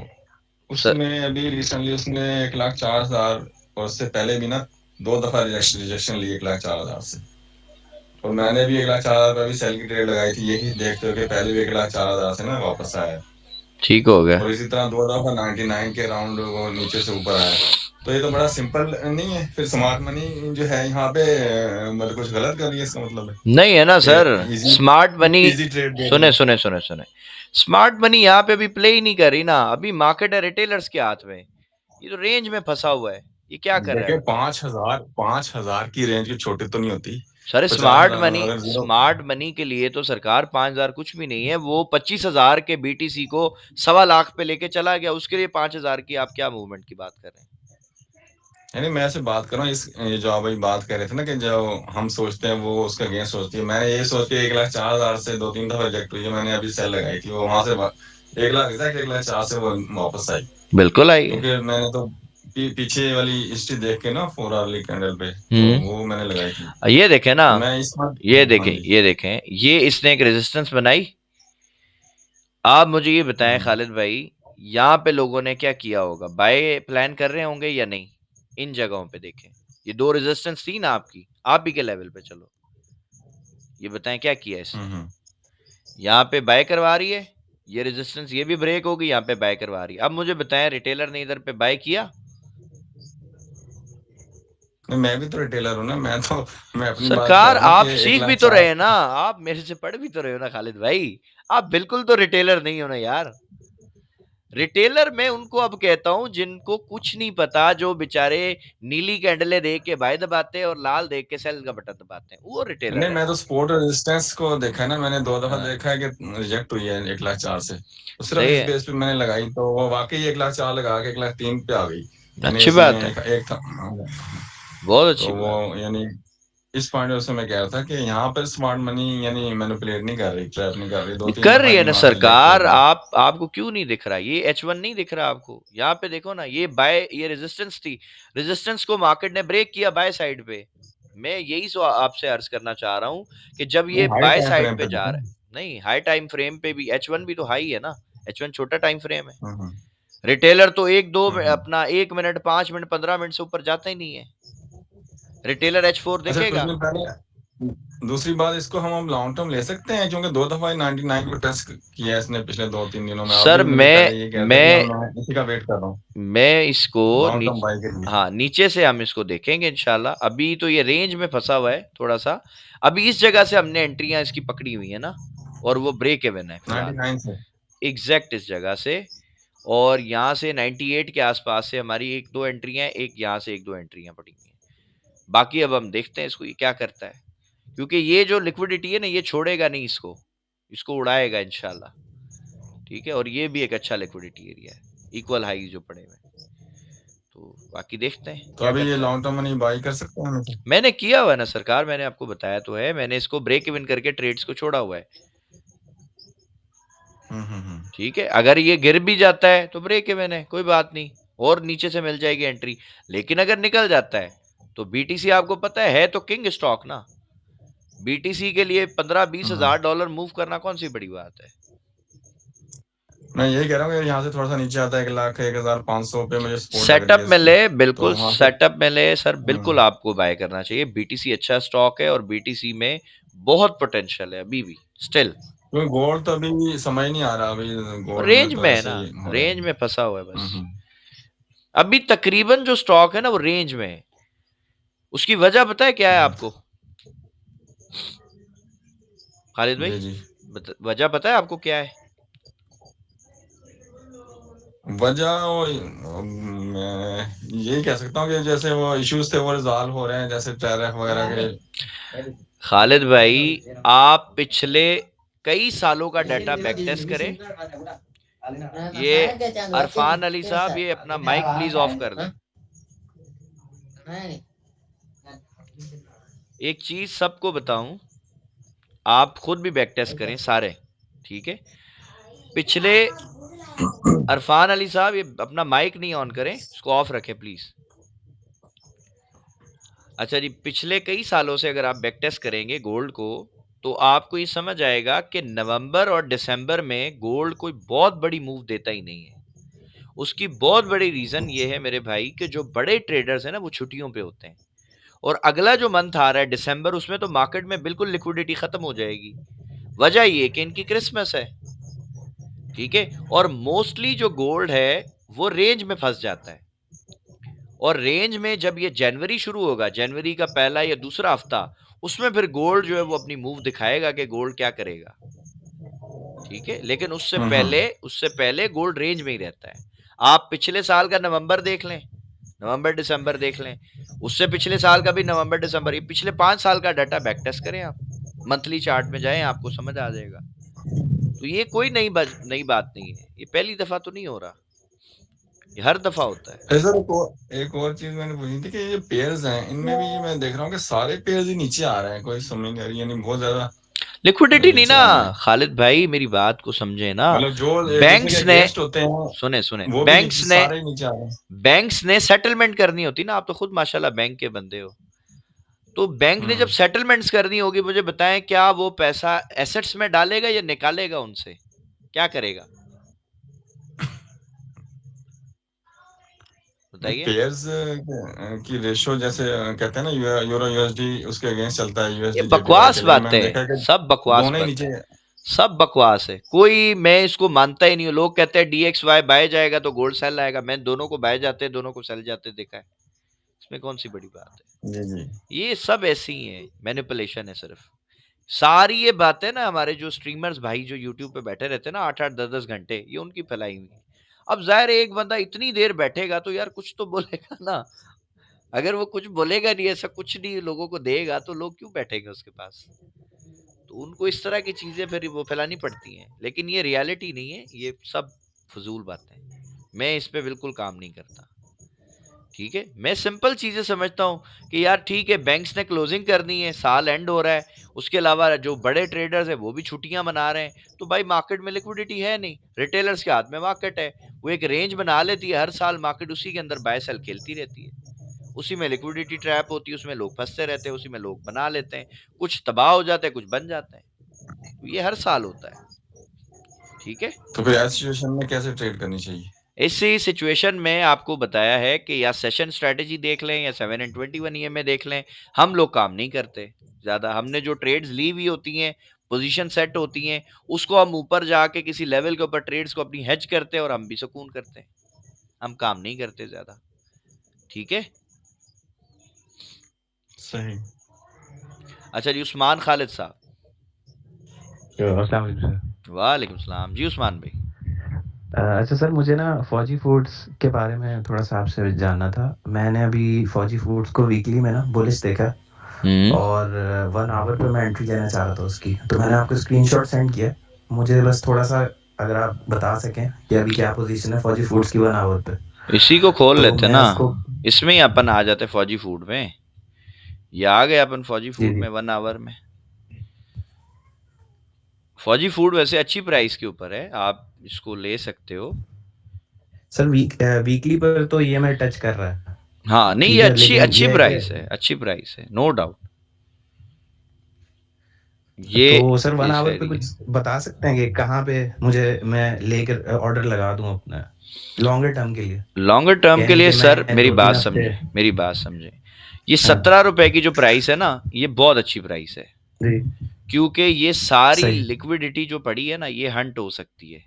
सर उसमें अभी रिसेंटली उसने 1,04,000 और उससे पहले भी ना 2 दफा रिजेक्शन ली 1,04,000 से, और मैंने भी 1,04,000 पर भी सेल की ट्रेड लगाई थी, यही देखते हुए पहले भी 1,04,000 से ना वापस आया, ठीक हो गया। और इसी तरह 2 दफा 99 के राउंड वो नीचे से ऊपर आया। तो ये तो बड़ा सिंपल नहीं है, फिर स्मार्ट मनी जो है यहाँ पे मतलब कुछ गलत कर रही है, इसका मतलब है नहीं है ना sir. Easy smart money, easy trade दे रही सुने है। सुने सुने सुने, स्मार्ट मनी यहाँ पे अभी प्ले ही नहीं कर रही ना। अभी मार्केट है रिटेलर्स के हाथ में। ये तो रेंज में फंसा हुआ है। ये क्या कर रहा है देखिए बताओ? 5,000 की रेंज की छोटी तो नहीं होती। सर पचास स्मार्ट हजार मनी, अगर जीरो। स्मार्ट मनी के लिए तो सरकार 5,000 कुछ भी नहीं है। वो 25,000 के बीटीसी को 1.25 लाख पे लेके चला गया, उसके लिए 5,000 की आप क्या मूवमेंट की बात कर रहे हैं? यानी मैं ऐसे बात कर रहा हूँ, इस ये जो आप अभी बात कर रहे थे ना कि जो हम सोचते हैं वो उसका अगेंस्ट सोचती है, मैंने ये सोच के 1,04,000 से 2-3 दफा रिजेक्ट हुई है, मैंने अभी सेल लगाई थी, वो वहां से 1,00,000 एग्जैक्ट 1,04,000 से वो वापस आई, बिल्कुल आई है। क्योंकि मैंने तो पीछे वाली हिस्ट्री देख के ना 4 आवर्ली कैंडल पे तो वो मैंने लगाई थी। ये देखें ना, तो मैं इस बार, ये हाँ देखें, जी। ये देखें, ये इसने एक रेजिस्टेंस बनाई। आप मुझे ये बताएं हम्म। खालिद भाई, यहाँ पे लोगों ने क्या किया होगा? बाय प्लान कर रहे होंगे या नहीं? इन जगहों पे देखें, ये दो रेजिस्टेंस थी ना आपकी, आप ही के लेवल पे चलो, ये बताएं क्या किया इसने? हम्म। यहाँ पे बाय करवा रही है, ये रेजिस्टेंस ये भी ब्रेक होगी, यहाँ पे बाय करवा रही है। अब मुझे बताएं रिटेलर ने इधर पे बाय किया? नहीं, मैं भी तो रिटेलर हूँ ना, मैं अपनी बात कर सरकार रहा हूँ कि आप एक सीख भी लाख तो चार रहे हैं ना, आप मेरे से पढ़ भी तो रहे हो ना खालिद भाई। आप बिल्कुल तो रिटेलर नहीं हो ना यार। रिटेलर मैं उनको अब कहता हूं जिनको कुछ नहीं पता, जो बेचारे नीली कैंडलें देख के बाय दबाते हैं और लाल देख के सेल का बटन दबाते हैं, वो नहीं, रिटेलर है मैं तो ना। सपोर्ट रेजिस्टेंस को देखा है ना, मैंने 2 दफा हाँ, देखा है कि रिजेक्ट हुई है 1,04,000 से, तो सिर्फ सही इस है, बेस पे मैंने लगाई, तो वो वाकई 1,04,000 लगा के 1,03,000 पे आ गई। यानी अच्छी इसमें बात है, एक था, बहुत तो अच्छी वो बात है। यानी इस पॉइंट से मैं कह रहा था कि यहाँ पर स्मार्ट मनी यानी मैनिपुलेट नहीं कर रही, ट्रैप नहीं कर रही, दो नहीं, तीन कर दफा रही है यानी ना वहां से रिजेक्ट हो सरकार। गई। आपको क्यों नहीं दिख रहा? ये H1 नहीं दिख रहा आपको? यहाँ पे देखो ना, ये बाय, ये रेजिस्टेंस थी, रेजिस्टेंस को मार्केट ने ब्रेक किया बाय साइड पे। मैं यही आपसे अर्ज करना चाह रहा हूं कि जब ये high by time side frame पे पे जा देखो। रहा है, नहीं हाई टाइम फ्रेम पे भी H1 भी तो हाई है ना। H1 छोटा टाइम फ्रेम है। हम्म। रिटेलर तो एक दो हम्म। अपना 1 मिनट, 5 मिनट, 15 मिनट से ऊपर जाता ही नहीं है। रिटेलर H4 अच्छा, कुछ देखेगा। दिन पहले दूसरी बात, इसको हम लॉन्ग टर्म ले सकते हैं, क्योंकि 2 दफा 99 को टेस्ट किया है इसने पिछले 2-3 दिनों में, आप सर भी मुझे मैं पहले ये कहते थे मैं और मैं इसी का वेट कर रहा हूँ मैं इसको लॉन्ग टर्म बाई के लिए। हाँ, नीचे से हम इसको देखेंगे इंशाल्लाह। अभी तो ये रेंज में फंसा हुआ है थोड़ा सा। अभी इस जगह से हमने एंट्रियां इसकी पकड़ी हुई है ना, और वो ब्रेक इवन है फिलहाल, 99 से। एग्जैक्ट इस जगह से। और यहाँ से 98 के आसपास से हमारी एक दो एंट्रियां, एक यहाँ से एक दो एंट्रियां पड़ी हुई हैं। बाकी अब हम देखते हैं इसको ये क्या करता है, क्योंकि ये जो लिक्विडिटी है ना, ये छोड़ेगा नहीं इसको, इसको उड़ाएगा इंशाल्लाह। ठीक है, और ये भी एक अच्छा लिक्विडिटी एरिया है, इक्वल हाई जो पड़े हुए हैं। तो बाकी देखते हैं तो क्या अभी ये करता है। लॉन्ग टर्म मनी बाई कर सकते हैं हम इसे? मैंने किया हुआ है ना सरकार, मैंने आपको बताया तो है, मैंने इसको ब्रेक इवन करके ट्रेड्स को छोड़ा हुआ है। हम्म। ठीक है, अगर ये गिर भी जाता है तो ब्रेक इवन है, कोई बात नहीं, और नीचे से मिल जाएगी एंट्री। लेकिन अगर निकल जाता है तो बीटीसी आपको पता है तो किंग स्टॉक ना। बीटीसी के लिए 15-20 हम्म। हजार डॉलर मूव करना कौन सी बड़ी बात है? मैं यही कह रहा हूँ कि यहाँ से थोड़ा सा नीचे आता है 1,01,500 पे मुझे सपोर्ट लग रही सेटअप है में इसकी, ले, तो बिल्कुल वहां से सेटअप में ले सर, बिल्कुल आपको बाय करना चाहिए। बीटीसी अच्छा स्टॉक है और बीटीसी में बहुत पोटेंशियल है अभी भी स्टिल। क्योंकि गोल्ड तो अभी समझ नहीं आ रहा, अभी गोल्ड में रेंज तो में है ऐसे ना, ही हो रहा रेंज में फंसा हुआ है है। बस। अभी तकरीबन जो स्टॉक है ना वो रेंज में है। उसकी वजह पता है क्या है आपको खालिद भाई? जी जी। वजह पता है आपको क्या है? वजह मैं यही कह सकता हूँ कि जैसे वो इश्यूज थे वो रिजॉल्व हो रहे हैं, जैसे टैरिफ वगैरह के। खालिद भाई, आप पिछले कई सालों का डाटा बैक टेस्ट करें। ये अरफान अली साहब, ये अपना माइक प्लीज ऑफ कर लें। एक चीज सबको बताऊं, आप खुद भी बैक टेस्ट करें सारे, ठीक है? पिछले अरफान अली साहब, ये अपना माइक नहीं ऑन करें, इसको ऑफ रखें प्लीज। अच्छा जी, पिछले कई सालों से अगर आप बैक टेस्ट करेंगे गोल्ड को, तो आपको ये समझ आएगा कि नवंबर और दिसंबर में गोल्ड कोई बहुत बड़ी मूव देता ही नहीं है। उसकी बहुत बड़ी रीजन ये है मेरे भाई कि जो बड़े ट्रेडर्स हैं ना वो छुट्टियों पे होते हैं, और अगला जो मंथ आ रहा है दिसंबर, उसमें तो मार्केट में बिल्कुल लिक्विडिटी खत्म हो जाएगी। वजह ये कि इनकी क्रिसमस है, ठीक है? और मोस्टली जो गोल्ड है वो रेंज में फंस जाता है, और रेंज में जब ये जनवरी शुरू होगा, जनवरी का पहला या दूसरा हफ्ता, उसमें फिर गोल्ड जो है वो अपनी मूव दिखाएगा कि गोल्ड क्या करेगा, ठीक है? लेकिन उससे पहले गोल्ड रेंज में ही रहता है। आप पिछले साल का नवंबर देख लें, नवंबर दिसंबर देख लें, उससे पिछले साल का भी नवंबर दिसंबर, ये पिछले 5 साल का डाटा बैक टेस्ट करें आप, मंथली चार्ट में जाएं, आपको समझ आ जाएगा। तो ये कोई नई बात नहीं है, ये पहली दफा तो नहीं हो रहा, ये हर दफा होता है। सर एक और चीज मैंने पूछी थी कि ये पेयर्स हैं, इनमें भी मैं देख रहा हूँ कि सारे पेयर्स ही नीचे आ रहे हैं, कोई समझ नहीं आ रही, यानी बहुत ज्यादा लिक्विडिटी नहीं नीचे ना आ रहे हैं। खालिद भाई, मेरी बात को समझे ना। मतलब जो एक दूसरे के बैंक्स ने, अगेंस्ट होते हैं सुने सुने, वो भी नीचे, सारे ही नीचे आ रहे हैं। बैंक्स ने सेटलमेंट करनी होती ना, आप तो खुद माशाल्लाह बैंक के बंदे हो, तो बैंक ने जब सेटलमेंट्स करनी होगी, मुझे बताएं क्या वो पैसा एसेट्स में डालेगा या निकालेगा उनसे, क्या करेगा बताइए? पेयर्स की रेशो जैसे कहते हैं ना, यूरो यूएसडी उसके अगेंस्ट चलता है, ये यूएसडी जेपीवाई बकवास के, लेकिन मैंने बातें, देखा है कि सब बकवास दोनों ही बातें, नीचे। सब बकवास है। कोई, मैं इसको मानता ही नहीं हूं। लोग कहते हैं डीएक्सवाई बाय जाएगा तो गोल्ड सेल आएगा, मैं दोनों को बाय जाते हैं, दोनों को सेल जाते देखा है, इसमें कौन सी बड़ी बात है? जी जी। ये सब ऐसी ही है, मैनिपुलेशन है सिर्फ। सारी ये बातें ना हमारे जो स्ट्रीमर्स भाई जो यूट्यूब पे बैठे रहते हैं ना 8-8 10-10 घंटे, ये उनकी फैलाई हुई है। अब जाहिर है एक बंदा इतनी देर बैठेगा तो यार कुछ तो बोलेगा ना। अगर वो कुछ बोलेगा नहीं, ऐसा कुछ नहीं लोगों को देगा, तो लोग क्यों बैठेंगे उसके पास? तो उनको इस तरह की चीजें फिर वो फैलानी पड़ती हैं, लेकिन ये रियलिटी नहीं है, ये सब फजूल बातें हैं। मैं इस पे बिल्कुल काम नहीं करता, ठीक है? मैं सिंपल चीजें समझता हूँ कि यार ठीक है, बैंक्स ने क्लोजिंग करनी है, साल एंड हो रहा है, उसके अलावा जो बड़े ट्रेडर्स है वो भी छुट्टियां मना रहे हैं, तो भाई मार्केट में लिक्विडिटी है नहीं, रिटेलर्स के हाथ में मार्केट है, वो एक रेंज बना लेती है हर साल, मार्केट उसी के अंदर बाय सेल खेलती रहती है, उसी में लिक्विडिटी ट्रैप होती है, उसमें लोग फंसते रहते हैं, उसी में लोग बना लेते हैं, कुछ तबाह हो जाते हैं, कुछ बन जाते हैं, तो ये हर साल होता है, ठीक है? तो फिर ऐसी सिचुएशन में कैसे ट्रेड करनी चाहिए? इसी सिचुएशन में आपको बताया है कि या सेशन स्ट्रेटेजी देख लें या 7 and 21 EMA देख लें। हम लोग काम नहीं करते ज्यादा, हमने जो ट्रेड्स ली हुई होती हैं, पोजीशन सेट होती हैं, उसको हम ऊपर जाके किसी लेवल के ऊपर ट्रेड्स को अपनी हेज करते हैं और हम भी सुकून करते हैं, हम काम नहीं करते ज्यादा, ठीक है? सही। अच्छा जी, उस्मान खालिद साहब। अस्सलाम वालेकुम सर। वालेकुम सलाम जी उस्मान भाई। अच्छा सर, मुझे ना फौजी फूड्स के बारे में थोड़ा सा आपसे जानना था। मैंने अभी फौजी फूड्स को वीकली में ना बुलिश देखा, और 1 आवर पे मैं एंट्री लेना चाह रहा था उसकी, तो मैंने आपको स्क्रीनशॉट सेंड किया। मुझे बस थोड़ा सा अगर आप बता सकें कि अभी क्या पोजीशन है फौजी फूड्स की 1 आवर पे। इसी को खोल तो लेते मैं ना, उसको इसमें ही अपन आ जाते फौजी फूड में, ये आ गए अपन फौजी जी फूड जी में 1 आवर में। फौजी फूड वैसे अच्छी प्राइस के ऊपर है, आप इसको ले सकते हो। सर, वीकली पर तो ये मैं टच कर रहा है। हाँ नहीं, ये ठीक है, अच्छी लेकिन अच्छी ये है प्राइस कि है, अच्छी प्राइस है, नो डाउट। ये तो सर 1 ये आवर पे शायरी है। कुछ बता सकते हैं कि कहाँ पे मैं लेकर ऑर्डर लगा दूं अपना लॉन्गर टर्म के लिए? लॉन्गर टर्म के यानी लिए कि सर मैं मेरी 2-3 बात हफ्ते। समझे, मेरी बात समझे। ये हाँ 17 रुपए की जो प्राइस है ना, ये बहुत अच्छी प्राइस है, जी क्योंकि ये सारी सही। लिक्विडिटी जो पड़ी है ना, ये हंट हो सकती है।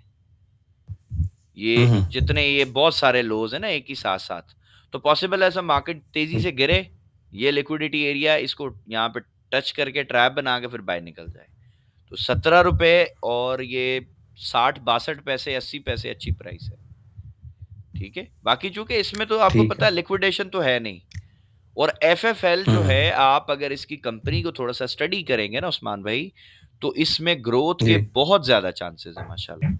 ये हम्म जितने ये बहुत सारे लोज है ना एक ही साथ साथ, तो पॉसिबल है ऐसा मार्केट तेजी से गिरे, ये लिक्विडिटी एरिया इसको यहाँ पे टच करके ट्रैप बना के फिर बाय निकल जाए। तो 17 रुपए और ये 60-62 पैसे 80 पैसे अच्छी प्राइस है। ठीक है, बाकी चूंकि इसमें तो आपको ठीक पता है। है लिक्विडेशन तो है नहीं, और एफएफएल जो है, हम्म आप अगर इसकी कंपनी को थोड़ा सा स्टडी करेंगे ना उस्मान भाई, तो इसमें ग्रोथ के जी बहुत ज्यादा चांसेस है माशाल्लाह,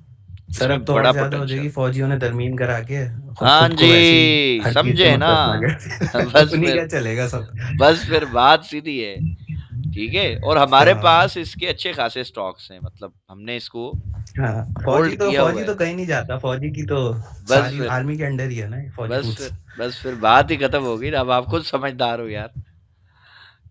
सर अब इसमें तो और बड़ा ज्यादा हो जाएगी, पोटेंशियल। फौजियों ने तरमीम करा के हाँ खुद को वैसे ही जी, हर चीज से समझे ना। मुस्तस्ना कर दिया। बस उन्हीं फिर का चलेगा सब। बस फिर बात सीधी है। ठीक है, और हमारे हाँ पास इसके अच्छे खासे स्टॉक्स हैं, मतलब हमने इसको हाँ होल्ड किया हुआ फौजी है। तो कहीं नहीं जाता, फौजी की तो बस सारी फिर आर्मी के अंडर ही है ना ये फौजी बस फूड्स। फिर बस फिर बात ही खत्म होगी ना, अब आप खुद समझदार हो यार,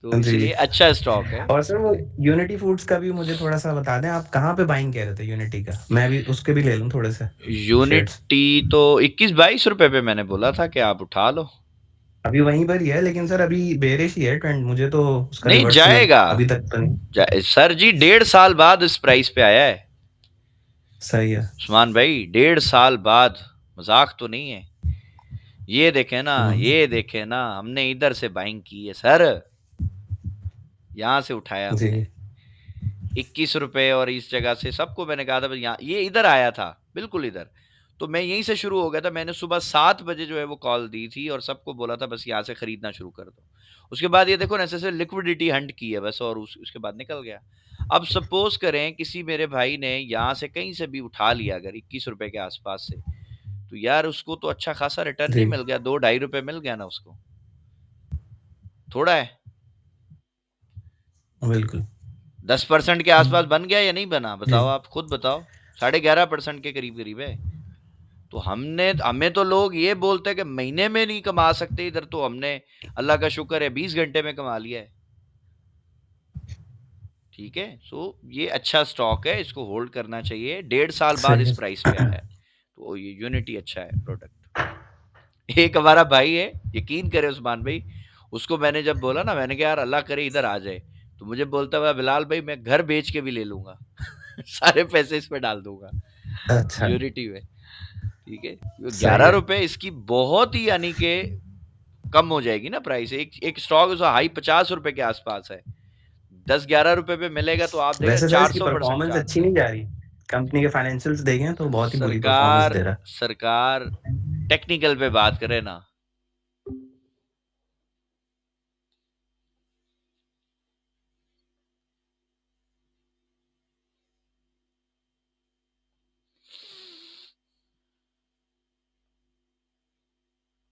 तो जी। इसीलिए अच्छा स्टॉक है। और सर वो यूनिटी फूड्स का भी मुझे थोड़ा सा बता दें, आप कहाँ पे बाइंग कह रहे थे यूनिटी का? मैं भी उसके भी ले लूं थोड़े से शेयर्स। यूनिटी तो 21-22 रुपए पे मैंने बोला था कि आप उठा लो। अभी वहीं पर ही है, लेकिन सर अभी बेरिश ही है ट्रेंड, मुझे तो उसका नहीं रिवर्सल जाएगा, अभी तक तो नहीं। सर जी 1.5 साल बाद इस प्राइस पे आया है सही है। उस्मान भाई, 1.5 साल बाद, मजाक तो नहीं है। ये देखे ना, हम्म ये देखे ना, हमने इधर से बाइंग की है सर, यहां से उठाया जी हमने 21 रुपए, और इस जगह से सबको मैंने कहा था भाई यहाँ, ये इधर आया था, बिल्कुल इधर, तो मैं यहीं से शुरू हो गया था। मैंने सुबह 7 बजे जो है वो कॉल दी थी और सबको बोला था बस यहाँ से खरीदना शुरू कर दो। उसके बाद ये देखो ना, ऐसे लिक्विडिटी हंट की है बस, और उसके बाद निकल गया। अब सपोज करें किसी मेरे भाई ने यहाँ से कहीं से भी उठा लिया अगर 21 रुपए के आसपास से, तो यार उसको तो अच्छा खासा रिटर्न नहीं जी मिल गया, 2-2.5 रुपए मिल गया ना उसको, थोड़ा है। बिल्कुल। 10% के आसपास हम्म, बन गया या नहीं बना, जी बताओ आप खुद बताओ। 11.5% के करीब करीब है। तो हमें तो लोग ये बोलते हैं कि महीने में नहीं कमा सकते, इधर तो हमने अल्लाह का शुक्र है 20 घंटे में कमा लिया है। ठीक है, सो ये अच्छा स्टॉक है, इसको होल्ड करना चाहिए, 1.5 साल बाद सही इस है। प्राइस पे आया है, तो ये यूनिटी अच्छा है प्रोडक्ट। एक हमारा भाई है, यकीन करे उस्मान भाई, उसको मैंने जब बोला ना, मैंने कहा यार अल्लाह करे इधर आ जाए, तो मुझे बोलता हुआ बिलाल भाई मैं घर बेच के भी ले लूंगा। सारे पैसे इसमें डाल दूंगा अच्छा। यूनिटी में। ठीक है, सही 11 रुपए इसकी बहुत ही, यानी कि कम हो जाएगी ना प्राइस, एक एक स्टॉक उसका हाई 50 रुपए के आसपास है, 10-11 रुपए पे मिलेगा तो आप देखना वैसे सर इसकी 400% परफॉर्मेंस चांस अच्छी है। नहीं जा रही, कंपनी के फाइनेंशियल्स देखें तो बहुत ही बुरी परफॉर्मेंस सरकार दे रहा सरकार टेक्निकल पे बात करे ना,